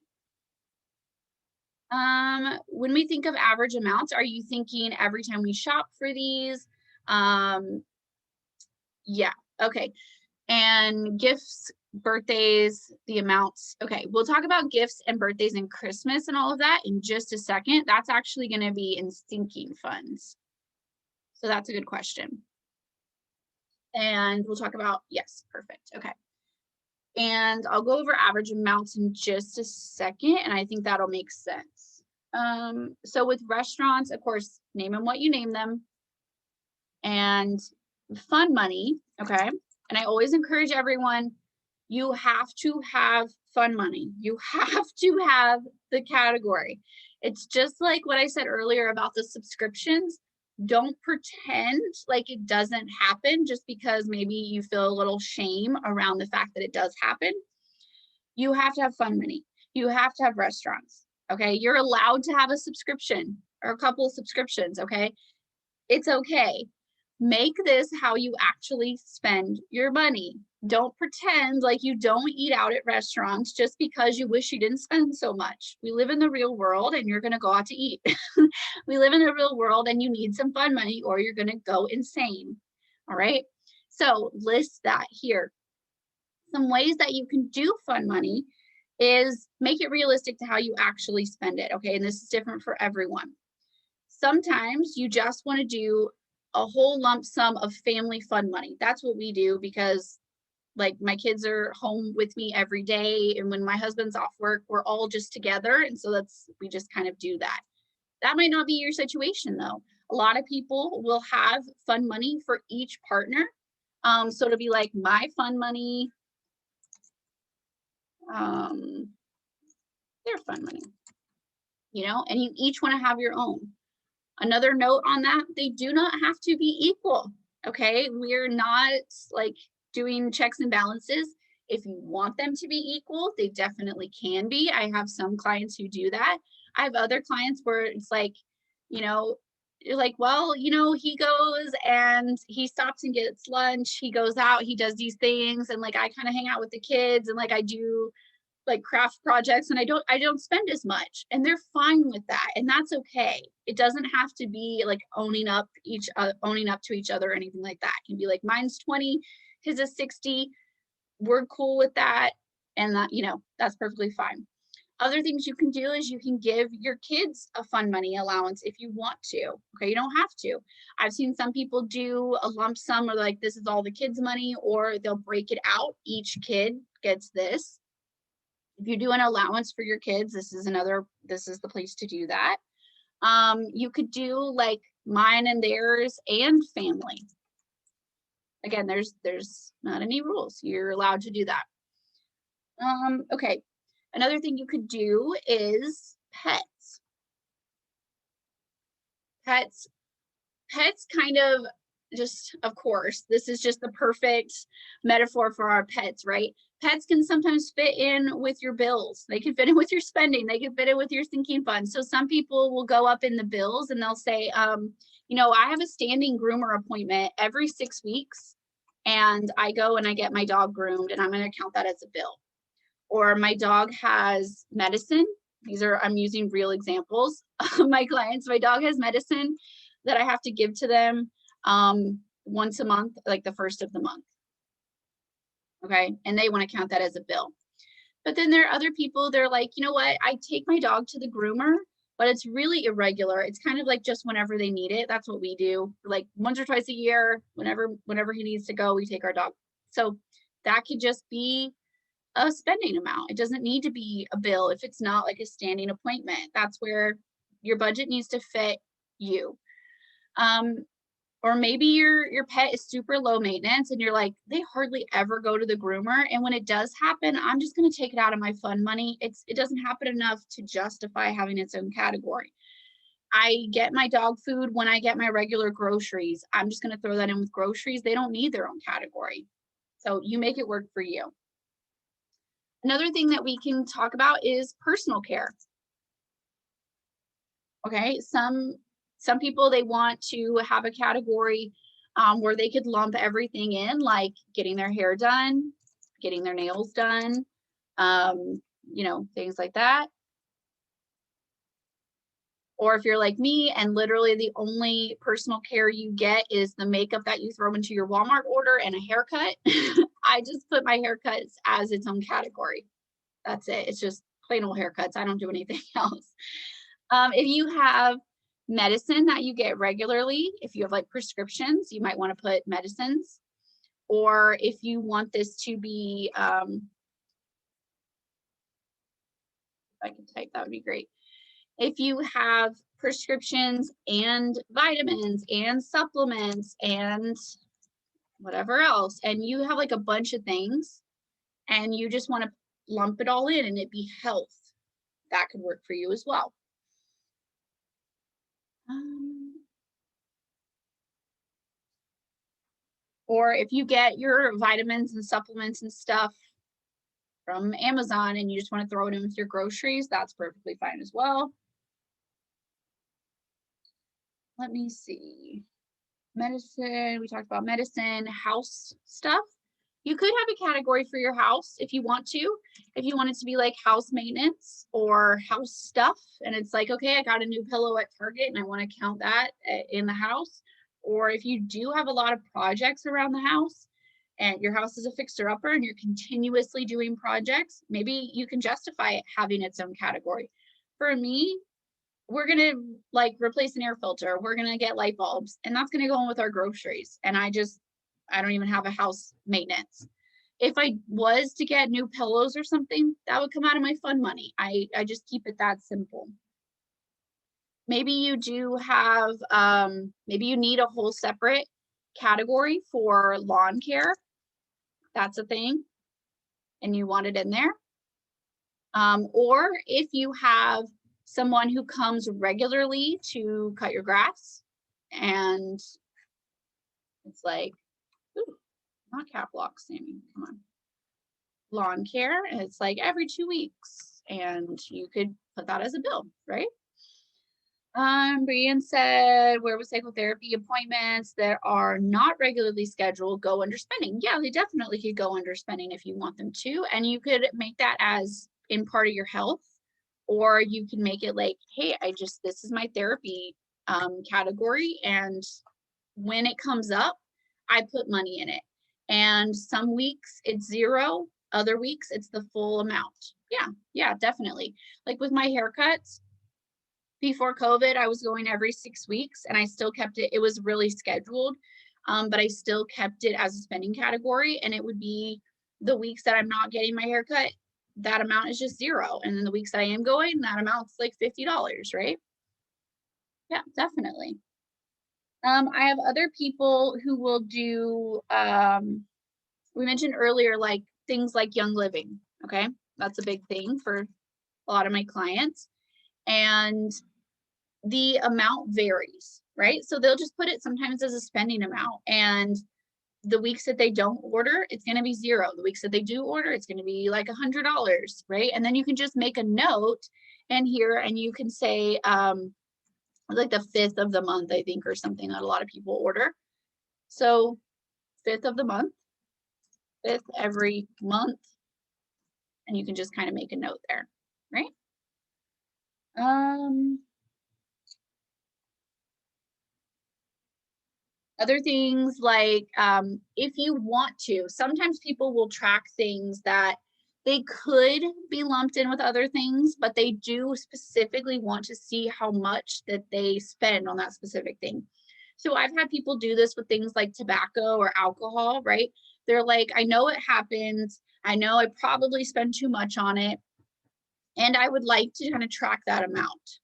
When we think of average amounts, are you thinking every time we shop for these? Yeah, okay. And gifts, birthdays, the amounts. Okay, we'll talk about gifts and birthdays and Christmas and all of that in just a second. That's actually going to be in sinking funds. So that's a good question. And we'll talk about, yes, perfect. Okay. And I'll go over average amounts in just a second, and I think that'll make sense. So with restaurants, of course, name them what you name them. And fun money, okay? And I always encourage everyone, you have to have fun money. You have to have the category. It's just like what I said earlier about the subscriptions. Don't pretend like it doesn't happen just because maybe you feel a little shame around the fact that it does happen. You have to have fun money. You have to have restaurants. Okay. You're allowed to have a subscription or a couple of subscriptions. Okay. It's okay. Make this how you actually spend your money. Don't pretend like you don't eat out at restaurants just because you wish you didn't spend so much. We live in the real world and you're going to go out to eat. We live in the real world and you need some fun money or you're going to go insane. All right. So list that here. Some ways that you can do fun money is make it realistic to how you actually spend it. Okay. And this is different for everyone. Sometimes you just want to do a whole lump sum of family fun money. That's what we do because like my kids are home with me every day. And when my husband's off work, we're all just together. And so we just kind of do that. That might not be your situation though. A lot of people will have fun money for each partner. So it'll be like my fun money, their fun money, and you each want to have your own. Another note on that, they do not have to be equal, okay? We're not like doing checks and balances. If you want them to be equal, they definitely can be. I have some clients who do that. I have other clients where it's like, you're like, well, he goes and he stops and gets lunch. He goes out, he does these things. And like, I kind of hang out with the kids and like, I do like craft projects and I don't spend as much and they're fine with that. And that's okay. It doesn't have to be like owning up to each other or anything like that. It can be like mine's 20, his is 60. We're cool with that. And that, that's perfectly fine. Other things you can do is you can give your kids a fun money allowance if you want to. Okay, you don't have to. I've seen some people do a lump sum or like this is all the kids' money, or they'll break it out. Each kid gets this. If you do an allowance for your kids, this is the place to do that. You could do like mine and theirs and family. Again, there's not any rules. You're allowed to do that. Okay. Another thing you could do is pets. Pets kind of just, of course, this is just the perfect metaphor for our pets, right? Pets can sometimes fit in with your bills. They can fit in with your spending. They can fit in with your sinking fund. So some people will go up in the bills and they'll say, I have a standing groomer appointment every 6 weeks. and I go and I get my dog groomed, and I'm going to count that as a bill. Or my dog has medicine. I'm using real examples of my clients. My dog has medicine that I have to give to them once a month, like the first of the month. Okay, and they want to count that as a bill. But then there are other people, they're like, you know what, I take my dog to the groomer, but it's really irregular. It's kind of like just whenever they need it. That's what we do. Like once or twice a year, whenever he needs to go, we take our dog. So that could just be a spending amount. It doesn't need to be a bill if it's not like a standing appointment. That's where your budget needs to fit you. Or maybe your pet is super low maintenance and you're like, they hardly ever go to the groomer. And when it does happen, I'm just going to take it out of my fund money. It doesn't happen enough to justify having its own category. I get my dog food when I get my regular groceries. I'm just going to throw that in with groceries. They don't need their own category. So you make it work for you. Another thing that we can talk about is personal care. Okay, some people, they want to have a category where they could lump everything in, like getting their hair done, getting their nails done, you know, things like that. Or if you're like me and literally the only personal care you get is the makeup that you throw into your Walmart order and a haircut, I just put my haircuts as its own category. That's it. It's just plain old haircuts. I don't do anything else. If you have medicine that you get regularly, if you have like prescriptions, you might want to put medicines. Or if you want this to be, if I could type, that would be great. If you have prescriptions and vitamins and supplements and whatever else, and you have like a bunch of things and you just want to lump it all in and it be health, that could work for you as well. Or if you get your vitamins and supplements and stuff from Amazon and you just want to throw it in with your groceries, that's perfectly fine as well. Let me see. Medicine, we talked about medicine, house stuff. You could have a category for your house if you want to. If you want it to be like house maintenance or house stuff, and it's like, okay, I got a new pillow at Target and I want to count that in the house. Or if you do have a lot of projects around the house and your house is a fixer-upper and you're continuously doing projects, maybe you can justify it having its own category. For me, we're going to like replace an air filter. We're going to get light bulbs, and that's going to go in with our groceries. And I don't even have a house maintenance. If I was to get new pillows or something, that would come out of my fund money. I just keep it that simple. Maybe you do have, maybe you need a whole separate category for lawn care. That's a thing, and you want it in there. Or if you have someone who comes regularly to cut your grass, and it's like, ooh, not cap lock, Sammy, come on. Lawn care, and it's like every 2 weeks, and you could put that as a bill, right? Brian said, where was psychotherapy appointments that are not regularly scheduled go under spending? Yeah, they definitely could go under spending if you want them to, and you could make that as in part of your health, or you can make it like, hey, this is my therapy category, and when it comes up, I put money in it. And some weeks it's zero, other weeks it's the full amount. Yeah, definitely. Like with my haircuts, before COVID, I was going every 6 weeks and I still kept it. It was really scheduled, but I still kept it as a spending category. And it would be the weeks that I'm not getting my haircut, that amount is just zero. And then the weeks that I am going, that amount's like $50, right? Yeah, definitely. I have other people who will do, we mentioned earlier, like things like Young Living. Okay, that's a big thing for a lot of my clients. And the amount varies, right? So they'll just put it sometimes as a spending amount. And the weeks that they don't order, it's going to be zero. The weeks that they do order, it's going to be like $100, right? And then you can just make a note in here and you can say, like the 5th of the month, I think, or something that a lot of people order. So 5th of the month, 5th every month, and you can just kind of make a note there, right? Other things like if you want to, sometimes people will track things that they could be lumped in with other things, but they do specifically want to see how much that they spend on that specific thing. So I've had people do this with things like tobacco or alcohol, right? They're like, I know it happens. I know I probably spend too much on it, and I would like to kind of track that amount.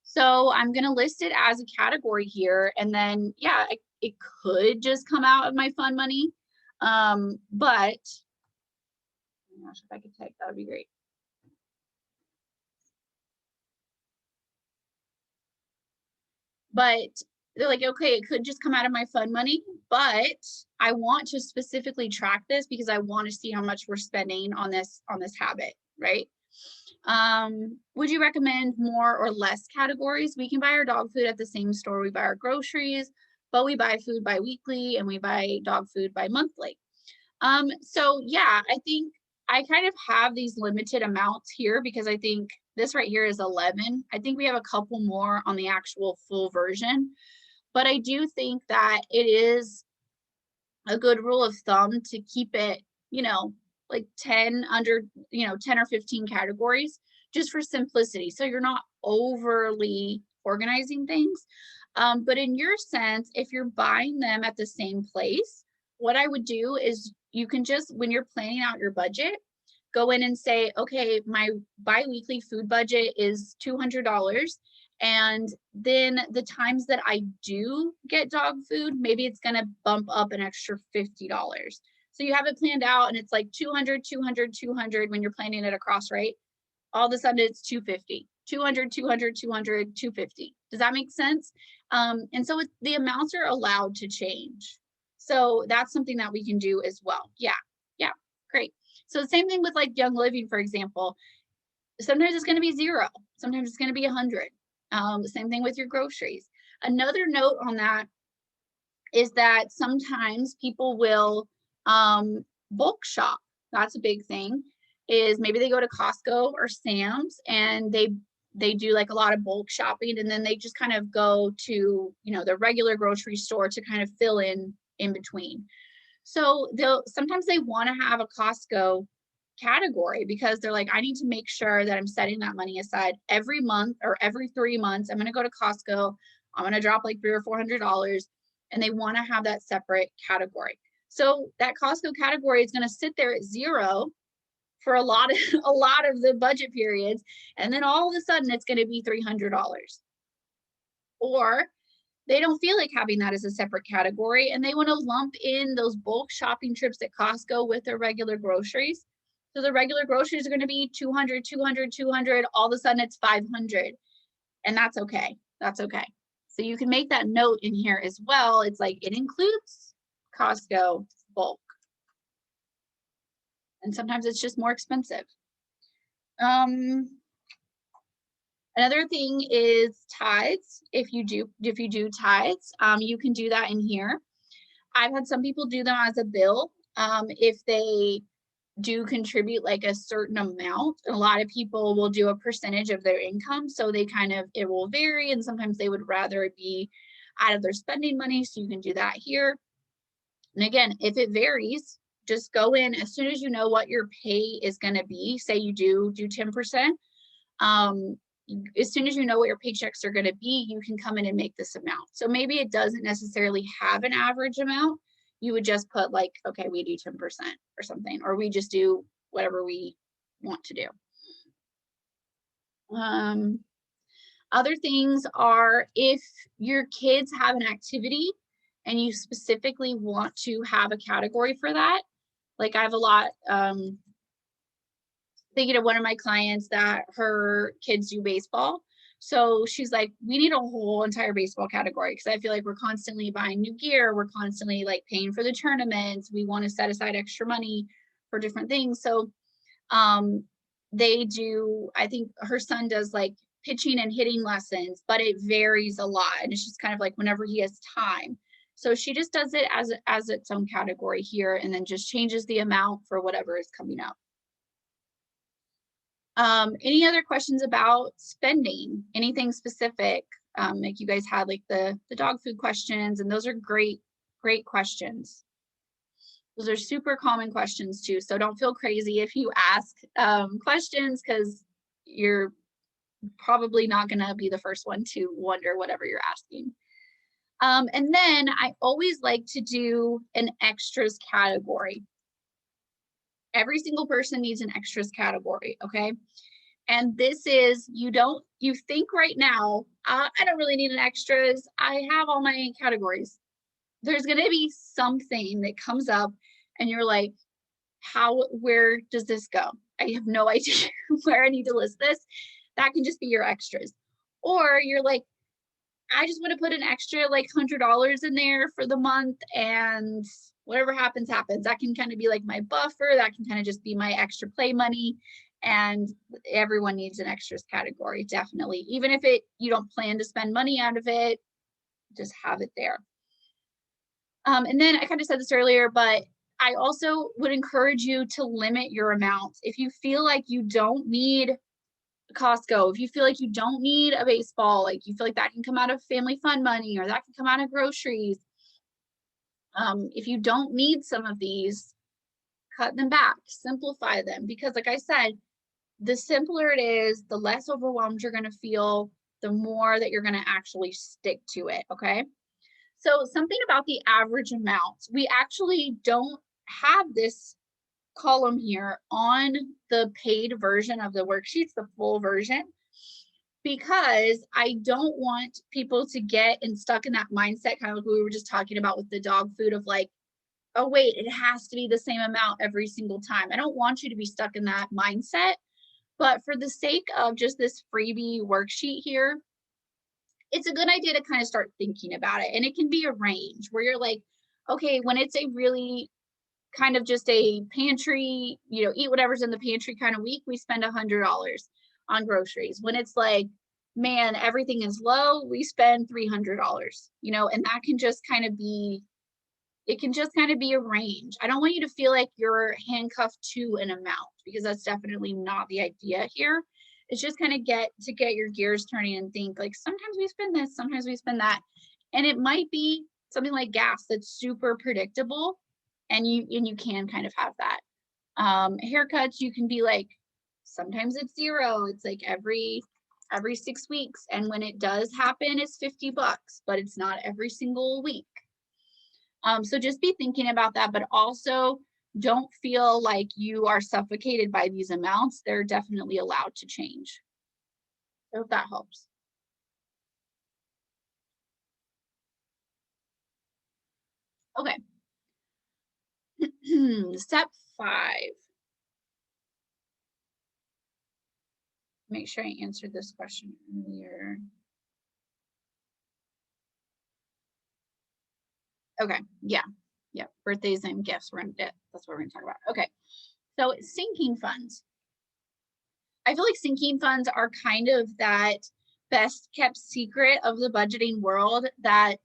So I'm going to list it as a category here. And then, yeah, it could just come out of my fund money. But, oh gosh, if I could type, that would be great. But they're like, okay, it could just come out of my fund money, but I want to specifically track this because I want to see how much we're spending on this habit, right? Would you recommend more or less categories? We can buy our dog food at the same store we buy our groceries, but we buy food bi-weekly and we buy dog food bi-monthly. So yeah, I think I kind of have these limited amounts here because I think this right here is 11. I think we have a couple more on the actual full version, but I do think that it is a good rule of thumb to keep it, like 10 under, 10 or 15 categories just for simplicity. So you're not overly organizing things. But in your sense, if you're buying them at the same place, what I would do is you can just, when you're planning out your budget, go in and say, okay, my bi-weekly food budget is $200. And then the times that I do get dog food, maybe it's going to bump up an extra $50. So you have it planned out and it's like 200, 200, 200 when you're planning it across, right? All of a sudden it's 250, 200, 200, 200, 250. Does that make sense? And so the amounts are allowed to change. So that's something that we can do as well. Yeah, great. So the same thing with like Young Living, for example. Sometimes it's going to be 0. Sometimes it's going to be 100. Same thing with your groceries. Another note on that is that sometimes people will bulk shop. That's a big thing. Is maybe they go to Costco or Sam's and they do like a lot of bulk shopping, and then they just kind of go to the regular grocery store to kind of fill in between. So sometimes they want to have a Costco category because they're like, I need to make sure that I'm setting that money aside every month or every 3 months. I'm going to go to Costco. I'm going to drop like $300 or $400, and they want to have that separate category. So that Costco category is going to sit there at 0 for a lot of the budget periods, and then all of a sudden it's going to be $300. Or they don't feel like having that as a separate category and they want to lump in those bulk shopping trips at Costco with their regular groceries. So the regular groceries are going to be 200, 200, 200. All of a sudden it's 500. And that's okay. That's okay. So you can make that note in here as well. It's like it includes Costco bulk. And sometimes it's just more expensive. Another thing is tithes. If you do tithes, you can do that in here. I've had some people do them as a bill. If they do contribute like a certain amount, a lot of people will do a percentage of their income. So it will vary, and sometimes they would rather it be out of their spending money. So you can do that here. And again, if it varies, just go in as soon as you know what your pay is going to be. Say you do 10%. As soon as you know what your paychecks are going to be, you can come in and make this amount. So maybe it doesn't necessarily have an average amount. You would just put like, okay, we do 10% or something, or we just do whatever we want to do. Other things are if your kids have an activity and you specifically want to have a category for that. Like I have a lot, thinking of one of my clients that her kids do baseball. So she's like, we need a whole entire baseball category because I feel like we're constantly buying new gear. We're constantly like paying for the tournaments. We want to set aside extra money for different things. So they do, I think her son does like pitching and hitting lessons, but it varies a lot. And it's just kind of like whenever he has time. So she just does it as its own category here and then just changes the amount for whatever is coming up. Any other questions about spending? Anything specific? Like you guys had like the dog food questions, and those are great questions. Those are super common questions too. So don't feel crazy if you ask questions, because you're probably not going to be the first one to wonder whatever you're asking. And then I always like to do an extras category. Every single person needs an extras category, okay? And this is, you think right now, I don't really need an extras. I have all my categories. There's going to be something that comes up and you're like, where does this go? I have no idea where I need to list this. That can just be your extras. Or you're like, I just want to put an extra like $100 in there for the month, and whatever happens, happens. That can kind of be like my buffer. That can kind of just be my extra play money. And everyone needs an extras category, definitely. Even if you don't plan to spend money out of it, just have it there. And then I kind of said this earlier, but I also would encourage you to limit your amounts. If you feel like you don't need Costco, if you feel like you don't need a baseball, like you feel like that can come out of family fund money or that can come out of groceries. If you don't need some of these, cut them back, simplify them, because like I said, the simpler it is, the less overwhelmed you're going to feel, the more that you're going to actually stick to it, okay? So something about the average amount, we actually don't have this column here on the paid version of the worksheets, the full version, because I don't want people to get stuck in that mindset, kind of like we were just talking about with the dog food, of like, oh wait, it has to be the same amount every single time. I don't want you to be stuck in that mindset. But for the sake of just this freebie worksheet here, it's a good idea to kind of start thinking about it. And it can be a range where you're like, okay, when it's a really kind of just a pantry, eat whatever's in the pantry kind of week, we spend $100 on groceries. When it's like, man, everything is low, we spend $300, and that can just kind of be, it can just kind of be a range. I don't want you to feel like you're handcuffed to an amount, because that's definitely not the idea here. It's just kind of get your gears turning and think like, sometimes we spend this, sometimes we spend that. And it might be something like gas that's super predictable, and you can kind of have that. Haircuts, you can be like, sometimes it's zero. It's like every 6 weeks. And when it does happen, it's $50, but it's not every single week. So just be thinking about that, but also don't feel like you are suffocated by these amounts. They're definitely allowed to change. I hope that helps. Okay. Step 5. Make sure I answered this question earlier. Okay, yeah. Birthdays and gifts. That's what we're gonna talk about. Okay, so sinking funds. I feel like sinking funds are kind of that best kept secret of the budgeting world, that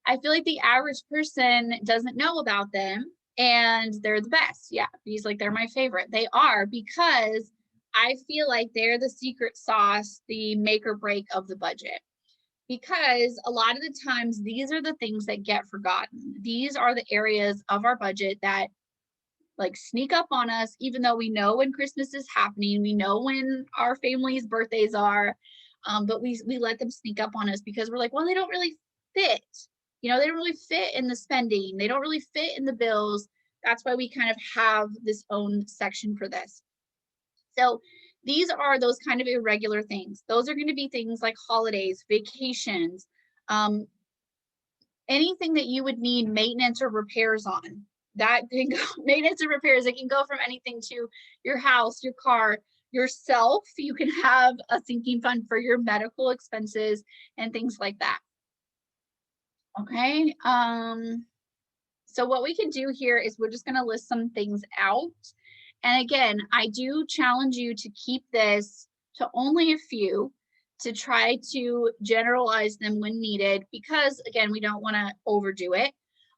I feel like the average person doesn't know about them, and they're the best. Yeah, they're my favorite. They are, because I feel like they're the secret sauce, the make or break of the budget. Because a lot of the times, these are the things that get forgotten. These are the areas of our budget that like sneak up on us, even though we know when Christmas is happening, we know when our family's birthdays are, but we let them sneak up on us because we're like, well, they don't really fit. They don't really fit in the spending. They don't really fit in the bills. That's why we kind of have this own section for this. So these are those kind of irregular things. Those are going to be things like holidays, vacations, anything that you would need maintenance or repairs on. That can go, maintenance and repairs, it can go from anything to your house, your car, yourself. You can have a sinking fund for your medical expenses and things like that. Okay. So what we can do here is we're just going to list some things out. And again, I do challenge you to keep this to only a few, to try to generalize them when needed, because again, we don't want to overdo it.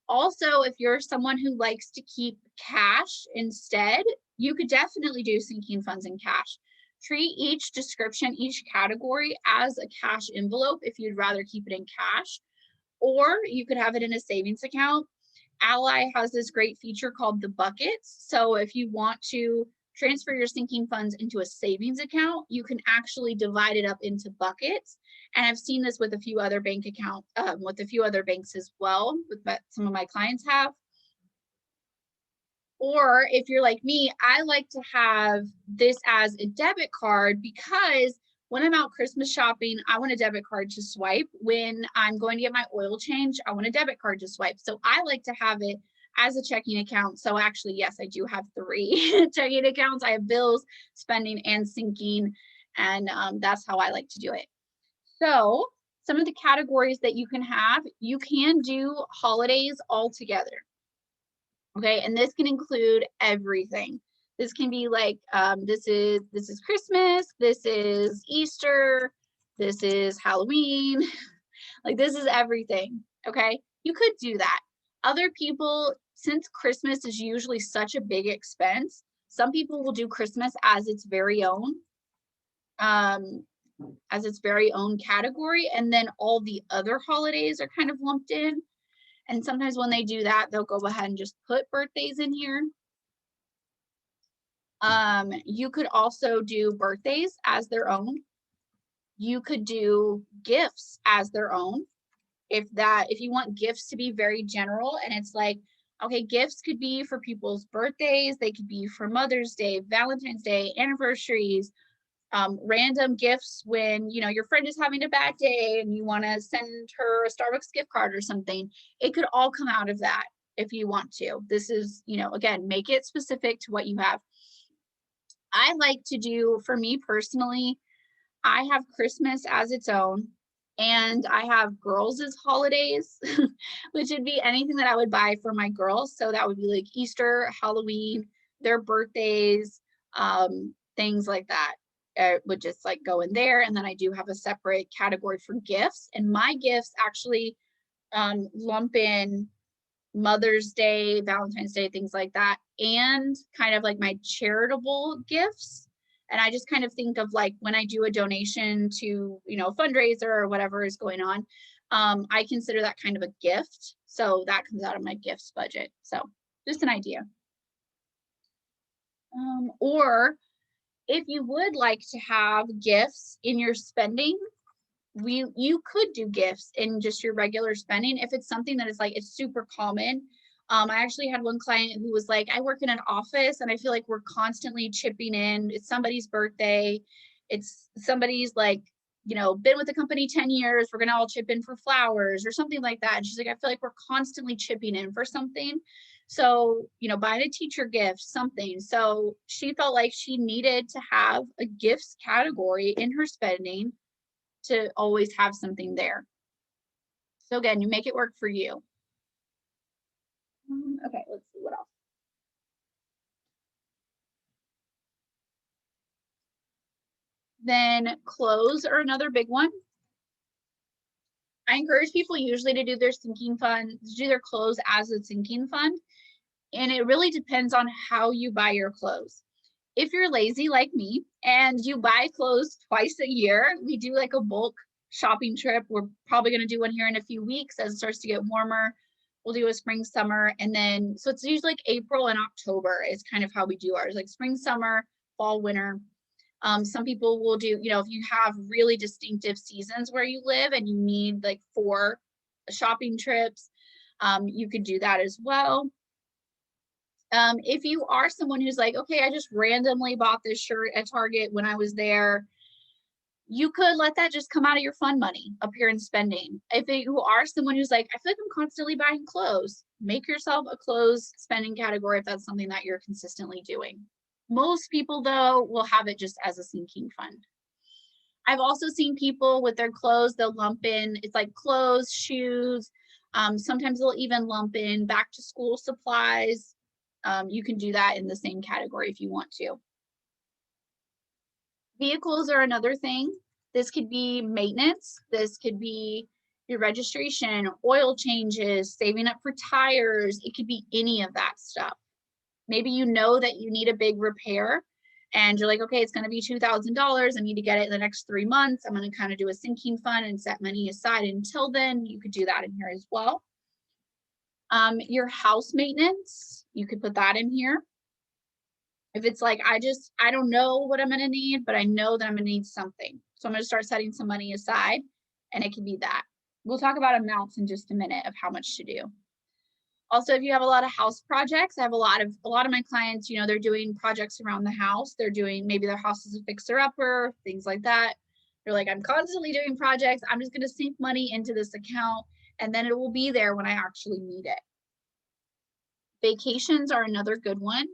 Also, if you're someone who likes to keep cash instead, you could definitely do sinking funds in cash. Treat each description, each category as a cash envelope if you'd rather keep it in cash, or you could have it in a savings account. Ally has this great feature called the buckets. So if you want to transfer your sinking funds into a savings account, you can actually divide it up into buckets. And I've seen this with a few other bank accounts, with a few other banks as well, with some of my clients have. Or if you're like me, I like to have this as a debit card, because when I'm out Christmas shopping, I want a debit card to swipe. When I'm going to get my oil change, I want a debit card to swipe. So I like to have it as a checking account. So actually, yes, I do have 3 checking accounts. I have bills, spending, and sinking. And that's how I like to do it. So some of the categories that you can do holidays all together. Okay, and this can include everything. This can be like, this is Christmas, this is Easter, this is Halloween, like this is everything, okay? You could do that. Other people, since Christmas is usually such a big expense, some people will do Christmas as its very own category, and then all the other holidays are kind of lumped in. And sometimes when they do that, they'll go ahead and just put birthdays in here. You could also do birthdays as their own. You could do gifts as their own. If you want gifts to be very general, and it's like, okay, gifts could be for people's birthdays, they could be for Mother's Day, Valentine's Day, anniversaries, random gifts when your friend is having a bad day and you want to send her a Starbucks gift card or something. It could all come out of that if you want to. This is, again, make it specific to what you have. I like to do, for me personally, I have Christmas as its own, and I have girls' holidays, which would be anything that I would buy for my girls. So that would be like Easter, Halloween, their birthdays, things like that. Would just like go in there. And then I do have a separate category for gifts, and my gifts actually lump in Mother's Day, Valentine's Day, things like that, and kind of like my charitable gifts. And I just kind of think of like when I do a donation to, a fundraiser or whatever is going on, I consider that kind of a gift. So that comes out of my gifts budget. So just an idea. Or if you would like to have gifts in your spending, you could do gifts in just your regular spending if it's something that is like, it's super common. I actually had one client who was like, I work in an office and I feel like we're constantly chipping in. It's somebody's birthday. It's somebody's like, been with the company 10 years. We're going to all chip in for flowers or something like that. And she's like, I feel like we're constantly chipping in for something. So, buying a teacher gift, something. So she felt like she needed to have a gifts category in her spending to always have something there. So again, you make it work for you. Okay, let's see what else. Then clothes are another big one. I encourage people usually to do their sinking fund, to do their clothes as a sinking fund. And it really depends on how you buy your clothes. If you're lazy like me and you buy clothes twice a year, we do like a bulk shopping trip. We're probably going to do one here in a few weeks as it starts to get warmer. We'll do a spring, summer, and then, so it's usually like April and October is kind of how we do ours, like spring, summer, fall, winter. Some people will do, if you have really distinctive seasons where you live and you need like 4 shopping trips, you could do that as well. If you are someone who's like, okay, I just randomly bought this shirt at Target when I was there, you could let that just come out of your fun money up here in spending. If you are someone who's like, I feel like I'm constantly buying clothes, make yourself a clothes spending category if that's something that you're consistently doing. Most people, though, will have it just as a sinking fund. I've also seen people with their clothes, they'll lump in, it's like clothes, shoes. Sometimes they'll even lump in back to school supplies. You can do that in the same category if you want to. Vehicles are another thing. This could be maintenance. This could be your registration, oil changes, saving up for tires. It could be any of that stuff. Maybe you know that you need a big repair and you're like, okay, it's going to be $2,000. I need to get it in the next 3 months. I'm going to kind of do a sinking fund and set money aside until then. You could do that in here as well. Your house maintenance, you could put that in here. If it's like, I don't know what I'm going to need, but I know that I'm going to need something. So I'm going to start setting some money aside, and it can be that. We'll talk about amounts in just a minute of how much to do. Also, if you have a lot of house projects, I have a lot of my clients, you know, they're doing projects around the house. They're doing, maybe their house is a fixer-upper, things like that. They're like, I'm constantly doing projects. I'm just going to sink money into this account, and then it will be there when I actually need it. Vacations are another good one.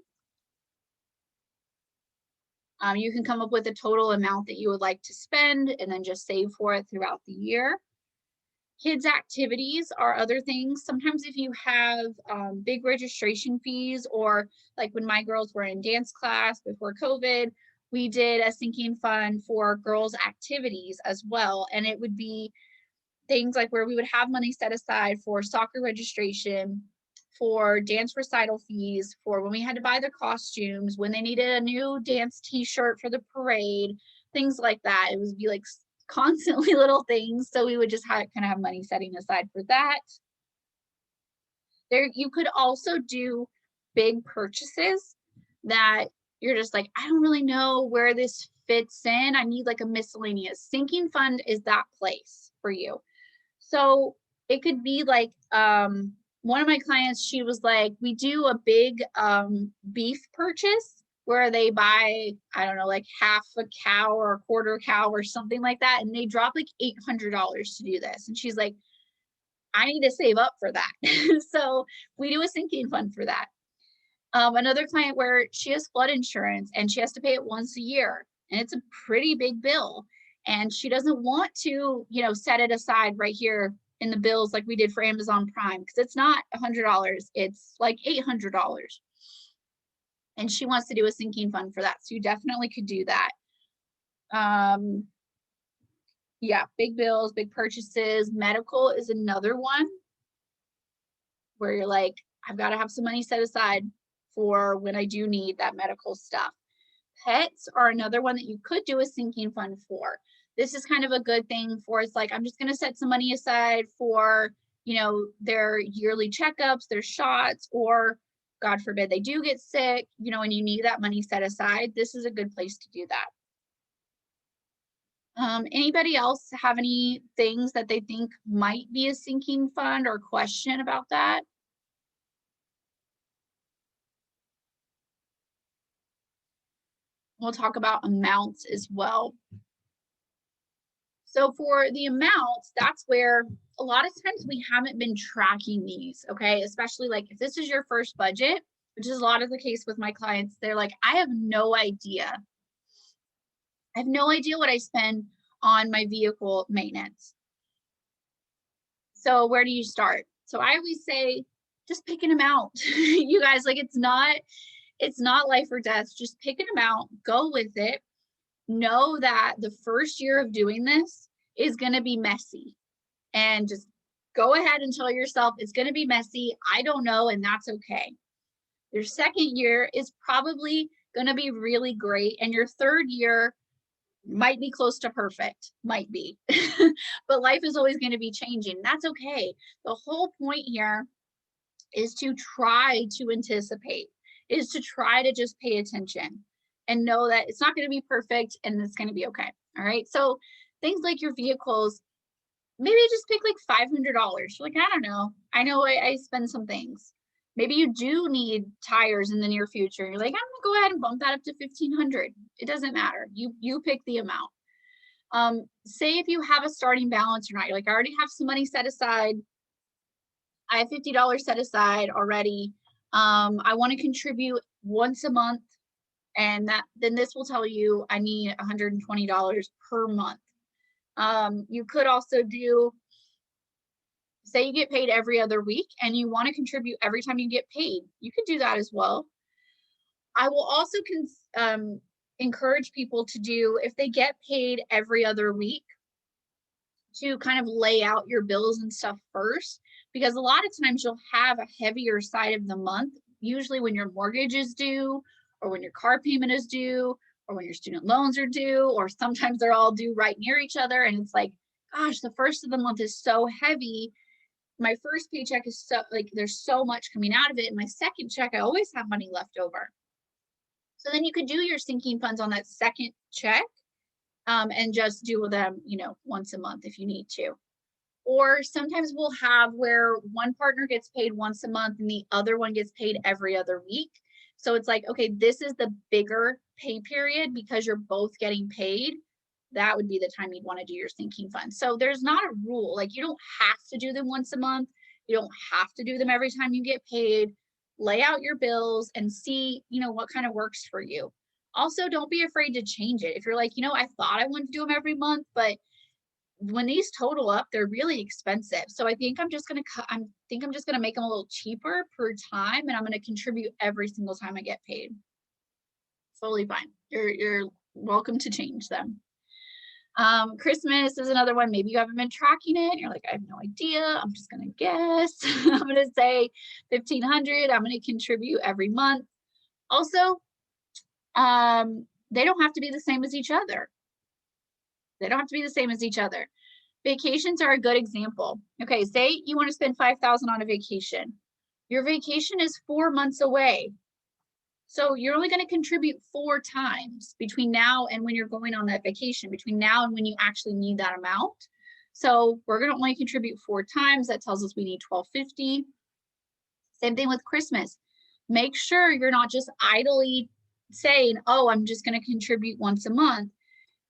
You can come up with a total amount that you would like to spend and then just save for it throughout the year. Kids' activities are other things. Sometimes if you have big registration fees, or like when my girls were in dance class before COVID, we did a sinking fund for girls' activities as well. And it would be things like where we would have money set aside for soccer registration, for dance recital fees, for when we had to buy their costumes, when they needed a new dance t-shirt for the parade, things like that. It would be like constantly little things. So we would just kind of have money setting aside for that. There, you could also do big purchases that you're just like, I don't really know where this fits in. I need like a miscellaneous. Sinking fund is that place for you. So it could be like, one of my clients, she was like, we do a big beef purchase where they buy, I don't know, like half a cow or a quarter cow or something like that. And they drop like $800 to do this. And she's like, I need to save up for that. So we do a sinking fund for that. Another client where she has flood insurance and she has to pay it once a year. And it's a pretty big bill. And she doesn't want to, you know, set it aside right here in the bills like we did for Amazon Prime, because it's not $100, it's like $800. And she wants to do a sinking fund for that. So you definitely could do that. Yeah, big bills, big purchases. Medical is another one where you're like, I've got to have some money set aside for when I do need that medical stuff. Pets are another one that you could do a sinking fund for. This is kind of a good thing for, it's like, I'm just going to set some money aside for, you know, their yearly checkups, their shots, or God forbid they do get sick, you know, and you need that money set aside. This is a good place to do that. Anybody else have any things that they think might be a sinking fund or question about that? We'll talk about amounts as well. So for the amounts, that's where a lot of times we haven't been tracking these, okay? Especially like if this is your first budget, which is a lot of the case with my clients, they're like, I have no idea. I have no idea what I spend on my vehicle maintenance. So where do you start? So I always say, just pick an amount. You guys, like, it's not life or death. Just pick an amount, go with it. Know that the first year of doing this is going to be messy, and just go ahead and tell yourself it's going to be messy. I don't know, and that's okay. Your second year is probably going to be really great, and your third year might be close to perfect, might be. But life is always going to be changing. That's okay. The whole point here is to try to anticipate, is to try to just pay attention and know that it's not going to be perfect and it's going to be okay. All right. So things like your vehicles, maybe just pick like $500. Like, I don't know. I know I spend some things. Maybe you do need tires in the near future. You're like, I'm gonna go ahead and bump that up to 1,500. It doesn't matter. You pick the amount. Say if you have a starting balance or not, you're like, I already have some money set aside. I have $50 set aside already. I want to contribute once a month, and then this will tell you I need $120 per month. You could also do, say you get paid every other week and you want to contribute every time you get paid. You could do that as well. I will also encourage people to do, if they get paid every other week, to kind of lay out your bills and stuff first, because a lot of times you'll have a heavier side of the month, usually when your mortgage is due, or when your car payment is due, or when your student loans are due, or sometimes they're all due right near each other. And it's like, gosh, the first of the month is so heavy. My first paycheck is so, like, there's so much coming out of it. And my second check, I always have money left over. So then you could do your sinking funds on that second check, and just do them, once a month if you need to. Or sometimes we'll have where one partner gets paid once a month and the other one gets paid every other week. So it's like, okay, this is the bigger pay period because you're both getting paid. That would be the time you'd want to do your sinking fund. So there's not a rule. Like, you don't have to do them once a month. You don't have to do them every time you get paid. Lay out your bills and see, what kind of works for you. Also, don't be afraid to change it. If you're like, I thought I wanted to do them every month, but when these total up, they're really expensive. So I think I'm just going to make them a little cheaper per time, and I'm going to contribute every single time I get paid. Totally fine. You're welcome to change them. Christmas is another one. Maybe you haven't been tracking it. You're like, I have no idea. I'm just going to guess. I'm going to say 1,500. I'm going to contribute every month. Also, they don't have to be the same as each other. Vacations are a good example. Okay, say you want to spend $5,000 on a vacation. Your vacation is 4 months away. So you're only going to contribute 4 times between now and when you're going on that vacation, between now and when you actually need that amount. So we're going to only contribute 4 times. That tells us we need $1,250. Same thing with Christmas. Make sure you're not just idly saying, oh, I'm just going to contribute once a month.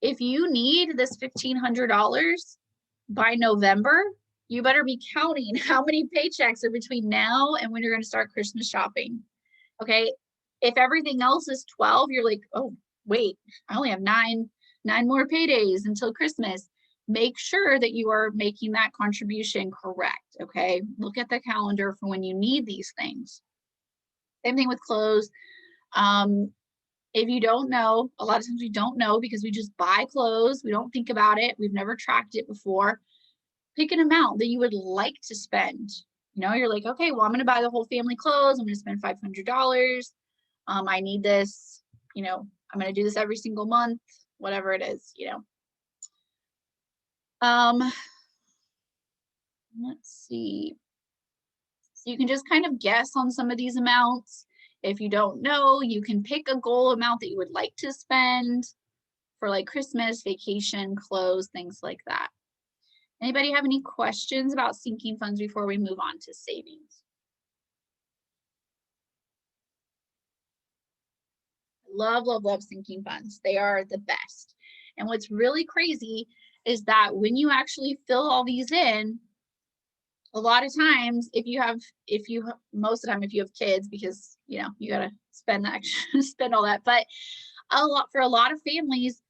If you need this $1,500 by November, you better be counting how many paychecks are between now and when you're going to start Christmas shopping. Okay. If everything else is 12, you're like, oh, wait, I only have nine more paydays until Christmas. Make sure that you are making that contribution correct. Okay. Look at the calendar for when you need these things. Same thing with clothes. If you don't know, a lot of times we don't know because we just buy clothes. We don't think about it. We've never tracked it before. Pick an amount that you would like to spend. You're like, okay, well, I'm going to buy the whole family clothes. I'm going to spend $500. I need this, I'm going to do this every single month, whatever it is, Let's see. So you can just kind of guess on some of these amounts. If you don't know, you can pick a goal amount that you would like to spend for like Christmas, vacation, clothes, things like that. Anybody have any questions about sinking funds before we move on to savings? Love, love, love sinking funds. They are the best. And what's really crazy is that when you actually fill all these in, a lot of times, most of the time, if you have kids, because you gotta spend spend all that. But for a lot of families,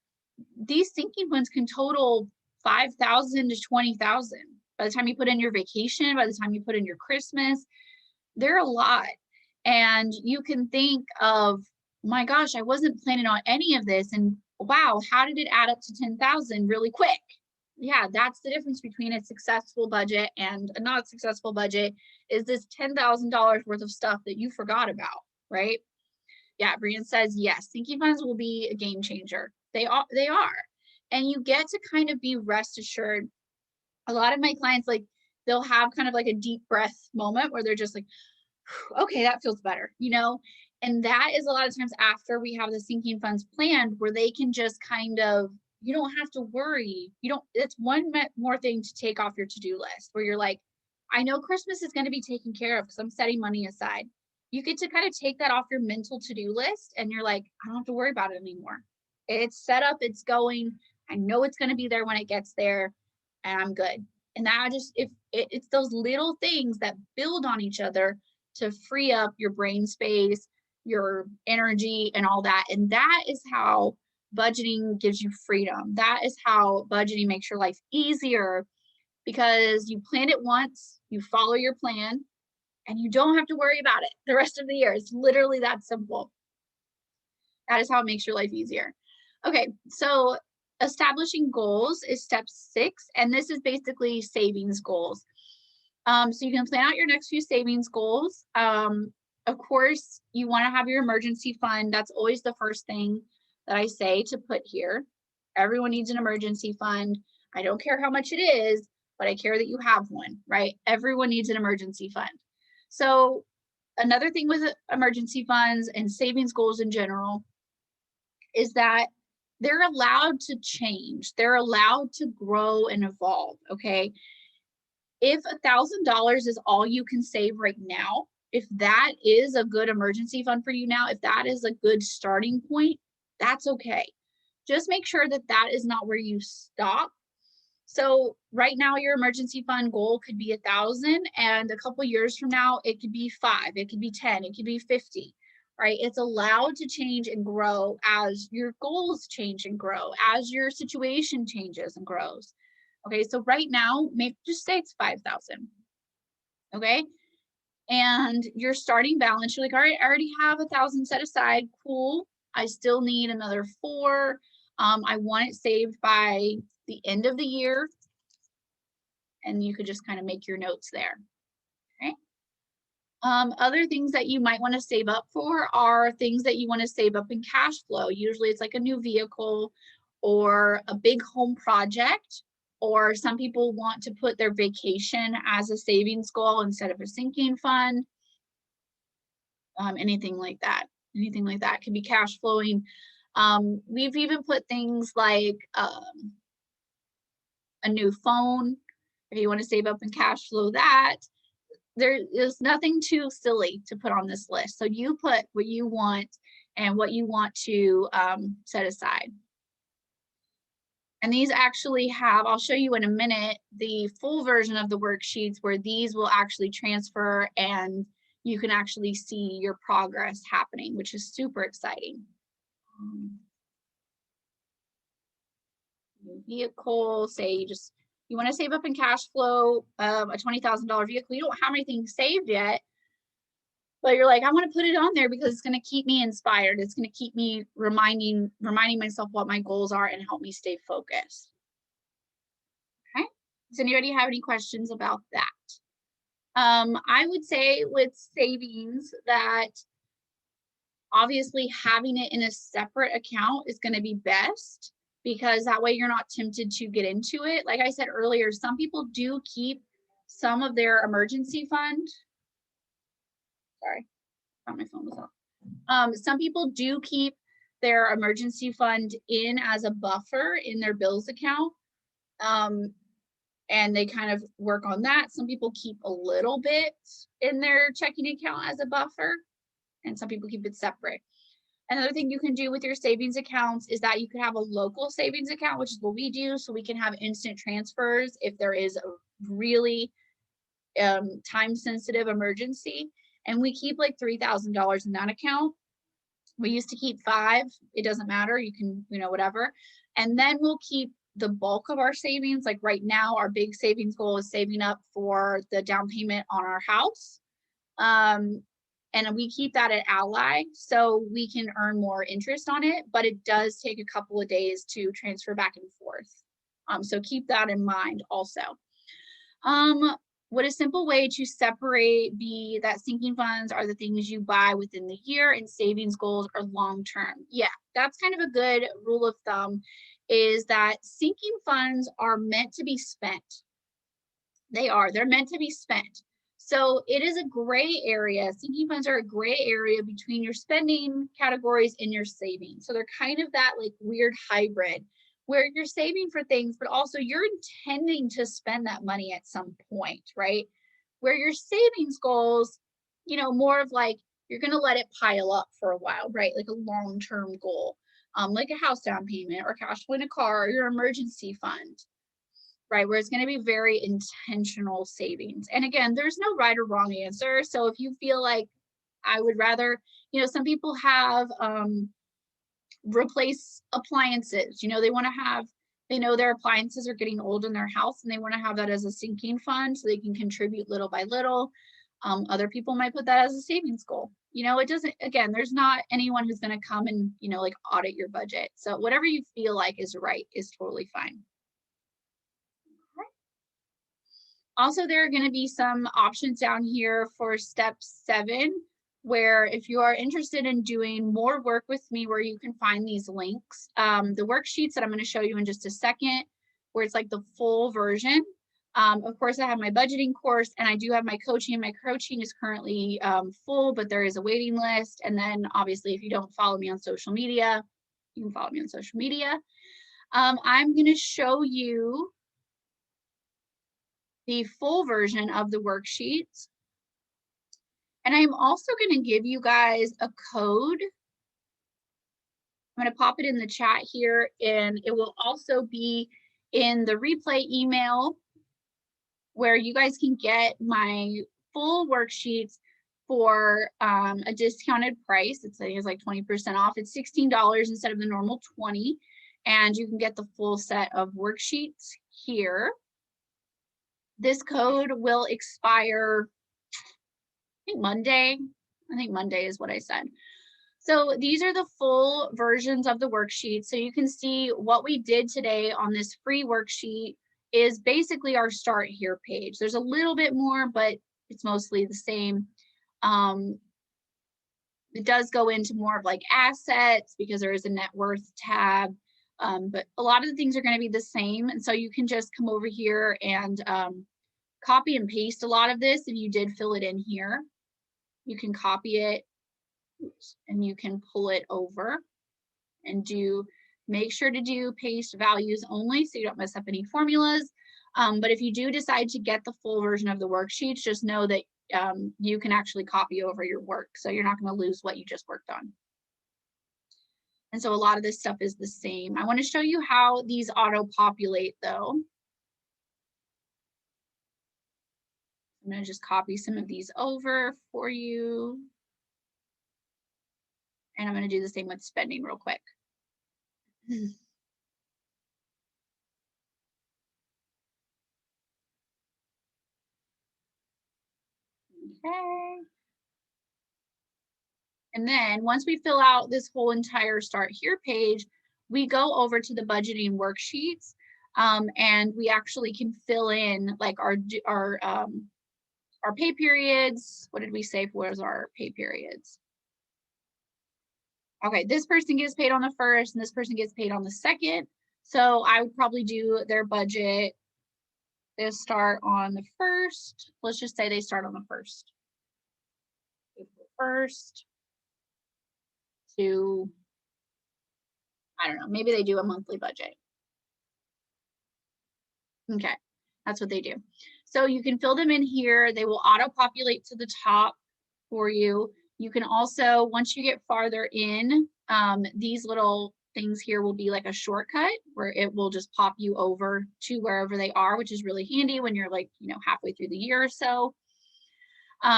these sinking funds can total 5,000 to 20,000. By the time you put in your vacation, by the time you put in your Christmas, they're a lot. And you can think of, my gosh, I wasn't planning on any of this, and wow, how did it add up to 10,000 really quick? Yeah, that's the difference between a successful budget and a not successful budget, is this $10,000 worth of stuff that you forgot about, right? Yeah, Brian says, yes, sinking funds will be a game changer. They are. And you get to kind of be rest assured. A lot of my clients, like, they'll have kind of like a deep breath moment where they're just like, okay, that feels better, And that is a lot of times after we have the sinking funds planned, where they can just kind of, you don't have to worry. It's one more thing to take off your to-do list where you're like, I know Christmas is going to be taken care of because I'm setting money aside. You get to kind of take that off your mental to-do list and you're like, I don't have to worry about it anymore. It's set up, it's going. I know it's going to be there when it gets there, and I'm good. And that it's those little things that build on each other to free up your brain space, your energy, and all that. And that is how budgeting gives you freedom. That is how budgeting makes your life easier, because you plan it once, you follow your plan, and you don't have to worry about it the rest of the year. It's literally that simple. That is how it makes your life easier. Okay, so establishing goals is step 6, and this is basically savings goals. So you can plan out your next few savings goals. Of course, you want to have your emergency fund. That's always the first thing that I say to put here. Everyone needs an emergency fund. I don't care how much it is, but I care that you have one, right? Everyone needs an emergency fund. So another thing with emergency funds and savings goals in general is that they're allowed to change. They're allowed to grow and evolve, okay? If $1,000 is all you can save right now, if that is a good emergency fund for you now, if that is a good starting point, that's okay. Just make sure that that is not where you stop. So right now, your emergency fund goal could be 1,000, and a couple years from now, it could be 5, it could be 10, it could be 50, right? It's allowed to change and grow as your goals change and grow, as your situation changes and grows. Okay, so right now, maybe just say it's 5,000. Okay, and your starting balance, you're like, all right, I already have 1,000 set aside. Cool. I still need another 4. I want it saved by the end of the year, and you could just kind of make your notes there. Okay. Other things that you might want to save up for are things that you want to save up in cash flow. Usually it's like a new vehicle or a big home project, or some people want to put their vacation as a savings goal instead of a sinking fund. Anything like that. Anything like that can be cash flowing. We've even put things like a new phone. If you want to save up and cash flow that, there is nothing too silly to put on this list. So you put what you want and what you want to set aside. And these actually have, I'll show you in a minute, the full version of the worksheets where these will actually transfer and you can actually see your progress happening, which is super exciting. Vehicle, say you want to save up in cash flow, a $20,000 vehicle. You don't have anything saved yet, but you're like, I want to put it on there because it's going to keep me inspired. It's going to keep me reminding myself what my goals are and help me stay focused. Okay. Does anybody have any questions about that? I would say with savings that obviously having it in a separate account is going to be best, because that way you're not tempted to get into it. Like I said earlier, some people do keep some of their emergency fund. Sorry, I thought my phone was off. Some people do keep their emergency fund in as a buffer in their bills account. And they kind of work on that. Some people keep a little bit in their checking account as a buffer, and some people keep it separate. Another thing you can do with your savings accounts is that you can have a local savings account, which is what we do. So we can have instant transfers if there is a really time-sensitive emergency. And we keep like $3,000 in that account. We used to keep 5. It doesn't matter. You can, whatever. And then we'll keep the bulk of our savings. Like right now, our big savings goal is saving up for the down payment on our house. And we keep that at Ally, so we can earn more interest on it, but it does take a couple of days to transfer back and forth. So keep that in mind also. What a simple way to separate that sinking funds are the things you buy within the year, and savings goals are long-term. Yeah, that's kind of a good rule of thumb, is that sinking funds are meant to be spent. They're meant to be spent. So it is a gray area. Sinking funds are a gray area between your spending categories and your savings. So they're kind of that like weird hybrid where you're saving for things, but also you're intending to spend that money at some point, right? Where your savings goals, more of like, you're going to let it pile up for a while, right? Like a long-term goal, like a house down payment or cash flow in a car or your emergency fund. Right, where it's going to be very intentional savings. And again, there's no right or wrong answer. So if you feel like I would rather, some people have replace appliances, they know their appliances are getting old in their house and they want to have that as a sinking fund so they can contribute little by little. Other people might put that as a savings goal. You know, it doesn't, again, there's not anyone who's going to come and, you know, like audit your budget. So whatever you feel like is right is totally fine. Also, there are going to be some options down here for step 7, where if you are interested in doing more work with me, where you can find these links, the worksheets that I'm going to show you in just a second, where it's like the full version. Of course, I have my budgeting course and I do have my coaching. My coaching is currently full, but there is a waiting list. And then obviously, if you don't follow me on social media, you can follow me on social media. I'm going to show you the full version of the worksheets. And I'm also going to give you guys a code. I'm going to pop it in the chat here, and it will also be in the replay email where you guys can get my full worksheets for a discounted price. I think it's like 20% off. It's $16 instead of the normal $20. And you can get the full set of worksheets here. This code will expire, I think Monday. I think Monday is what I said. So these are the full versions of the worksheet. So you can see what we did today on this free worksheet is basically our start here page. There's a little bit more, but it's mostly the same. It does go into more of like assets because there is a net worth tab. But a lot of the things are going to be the same. And so you can just come over here and copy and paste a lot of this. If you did fill it in here, you can copy it and you can pull it over and make sure to do paste values only so you don't mess up any formulas. But if you do decide to get the full version of the worksheets, just know that you can actually copy over your work. So you're not going to lose what you just worked on. And so a lot of this stuff is the same. I want to show you how these auto-populate though. I'm going to just copy some of these over for you. And I'm going to do the same with spending real quick. Okay. And then once we fill out this whole entire start here page, we go over to the budgeting worksheets, and we actually can fill in like our pay periods. What did we say was our pay periods? Okay, this person gets paid on the 1st and this person gets paid on the 2nd. So I would probably do their budget. They start on the 1st. Let's just say they start on the 1st. April 1st to, I don't know, maybe they do a monthly budget. Okay, that's what they do. So you can fill them in here. They will auto-populate to the top for you. You can also, once you get farther in, these little things here will be like a shortcut where it will just pop you over to wherever they are, which is really handy when you're like, you know, halfway through the year or so.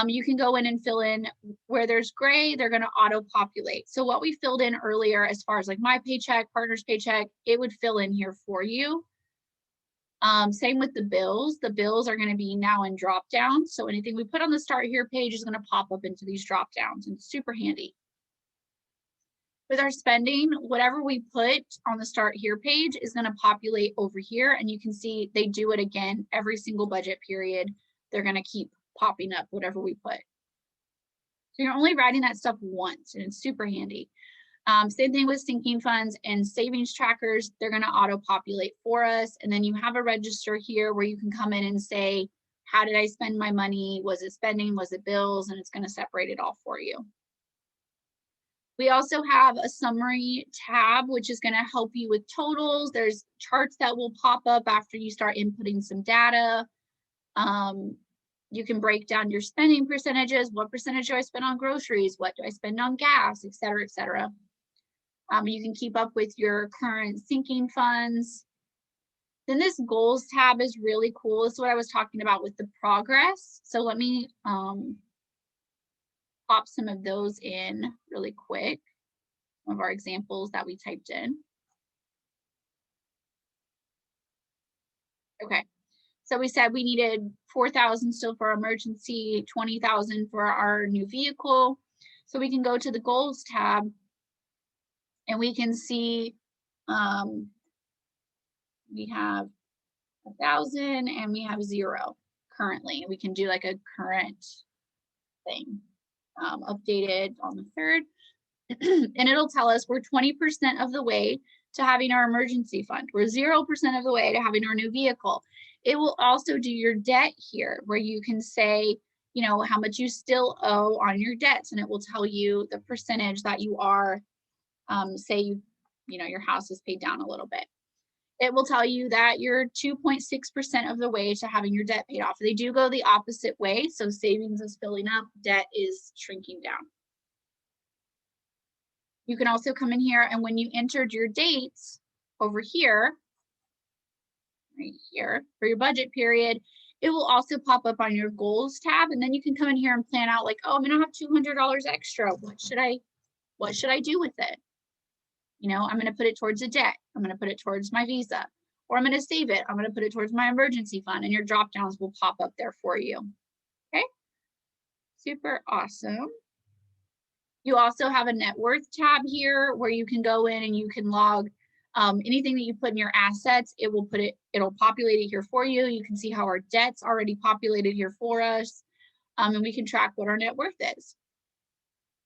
You can go in and fill in where there's gray, they're going to auto-populate. So what we filled in earlier, as far as like my paycheck, partner's paycheck, it would fill in here for you. Same with the bills. The bills are going to be now in drop down. So anything we put on the start here page is going to pop up into these drop downs, and it's super handy. With our spending, whatever we put on the start here page is going to populate over here, and you can see they do it again every single budget period. They're going to keep popping up whatever we put. So you're only writing that stuff once, and it's super handy. Same thing with sinking funds and savings trackers. They're going to auto-populate for us. And then you have a register here where you can come in and say, how did I spend my money? Was it spending? Was it bills? And it's going to separate it all for you. We also have a summary tab, which is going to help you with totals. There's charts that will pop up after you start inputting some data. You can break down your spending percentages. What percentage do I spend on groceries? What do I spend on gas, et cetera, et cetera. You can keep up with your current sinking funds. Then this goals tab is really cool. This is what I was talking about with the progress. So let me pop some of those in really quick. Some of our examples that we typed in. Okay, So we said we needed 4,000 still for emergency, 20,000 for our new vehicle. So we can go to the goals tab and we can see we have 1,000 and we have 0 currently. We can do like a current thing, updated on the 3rd. And it'll tell us we're 20% of the way to having our emergency fund. We're 0% of the way to having our new vehicle. It will also do your debt here, where you can say, you know, how much you still owe on your debts, and it will tell you the percentage that you are, say you know, your house is paid down a little bit. It will tell you that you're 2.6% of the way to having your debt paid off. They do go the opposite way. So savings is filling up, debt is shrinking down. You can also come in here, and when you entered your dates over here, right here, for your budget period, it will also pop up on your goals tab. And then you can come in here and plan out like, oh, I'm gonna have $200 extra. What should I do with it? You know, I'm gonna put it towards a debt. I'm gonna put it towards my Visa, or I'm gonna save it. I'm gonna put it towards my emergency fund, and your drop downs will pop up there for you. Okay, super awesome. You also have a net worth tab here where you can go in and you can log anything that you put in your assets. It'll populate it here for you. You can see how our debt's already populated here for us. And we can track what our net worth is.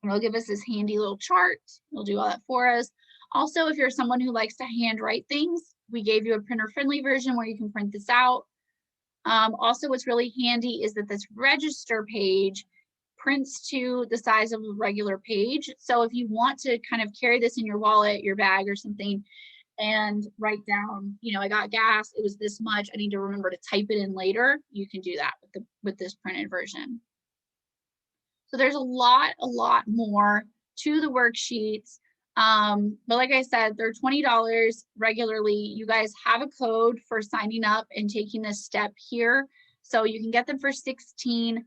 And it'll give us this handy little chart. It'll do all that for us. Also, if you're someone who likes to handwrite things, we gave you a printer-friendly version where you can print this out. Also, what's really handy is that this register page prints to the size of a regular page. So if you want to kind of carry this in your wallet, your bag or something, and write down, you know, I got gas, it was this much, I need to remember to type it in later, you can do that with this printed version. So there's a lot more to the worksheets. But like I said, they're $20 regularly. You guys have a code for signing up and taking this step here. So you can get them for 16.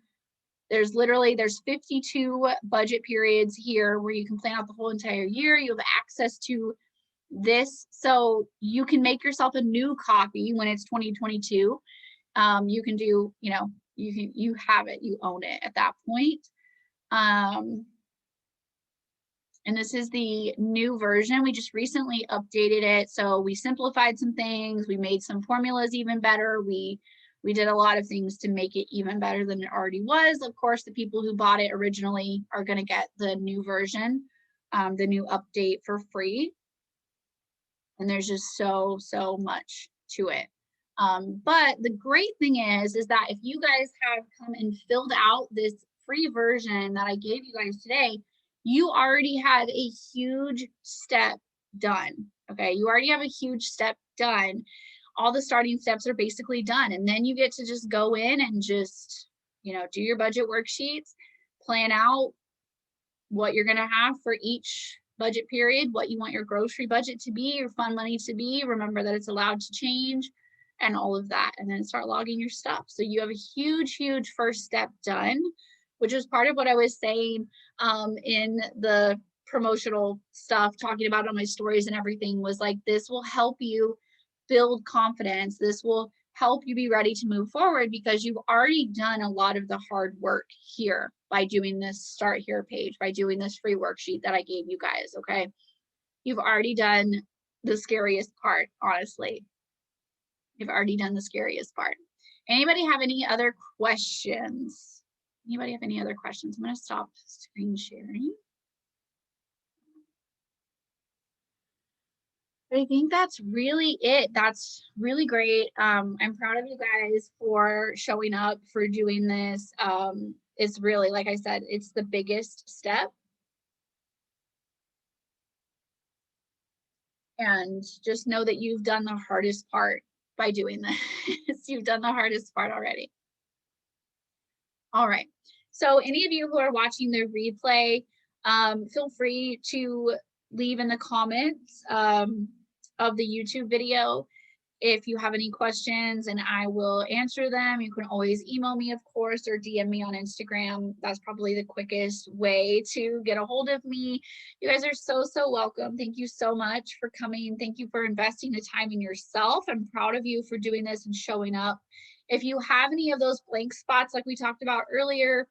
There's 52 budget periods here where you can plan out the whole entire year. You have access to this, so you can make yourself a new copy when it's 2022. You can do, you know, you have it, you own it at that point. And this is the new version. We just recently updated it, so we simplified some things. We made some formulas even better. We did a lot of things to make it even better than it already was. Of course, the people who bought it originally are going to get the new version, the new update for free. And there's just so much to it. But the great thing is that if you guys have come and filled out this free version that I gave you guys today, you already have a huge step done. Okay, you already have a huge step done. All the starting steps are basically done. And then you get to just go in and just, you know, do your budget worksheets, plan out what you're going to have for each budget period, what you want your grocery budget to be, your fund money to be. Remember that it's allowed to change and all of that. And then start logging your stuff. So you have a huge first step done, which is part of what I was saying in the promotional stuff, talking about on my stories and everything, was like, this will help you build confidence. This will help you be ready to move forward because you've already done a lot of the hard work here by doing this start here page, by doing this free worksheet that I gave you guys, okay? You've already done the scariest part, honestly. You've already done the scariest part. Anybody have any other questions? Anybody have any other questions? I'm going to stop screen sharing. I think that's really it. That's really great. I'm proud of you guys for showing up, for doing this. It's really, like I said, it's the biggest step. And just know that you've done the hardest part by doing this. You've done the hardest part already. All right. So any of you who are watching the replay, feel free to leave in the comments of the YouTube video if you have any questions, and I will answer them. You can always email me, of course, or DM me on Instagram. That's probably the quickest way to get a hold of me. You guys are so welcome. Thank you so much for coming. Thank you for investing the time in yourself. I'm proud of you for doing this and showing up If you have any of those blank spots like we talked about earlier,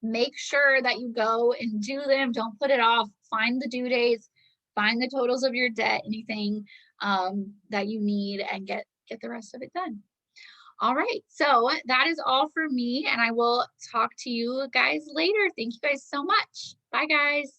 make sure that you go and do them. Don't put it off. Find the due dates, find the totals of your debt, anything that you need, and get the rest of it done. All right, so that is all for me, and I will talk to you guys later. Thank you guys so much. Bye, guys.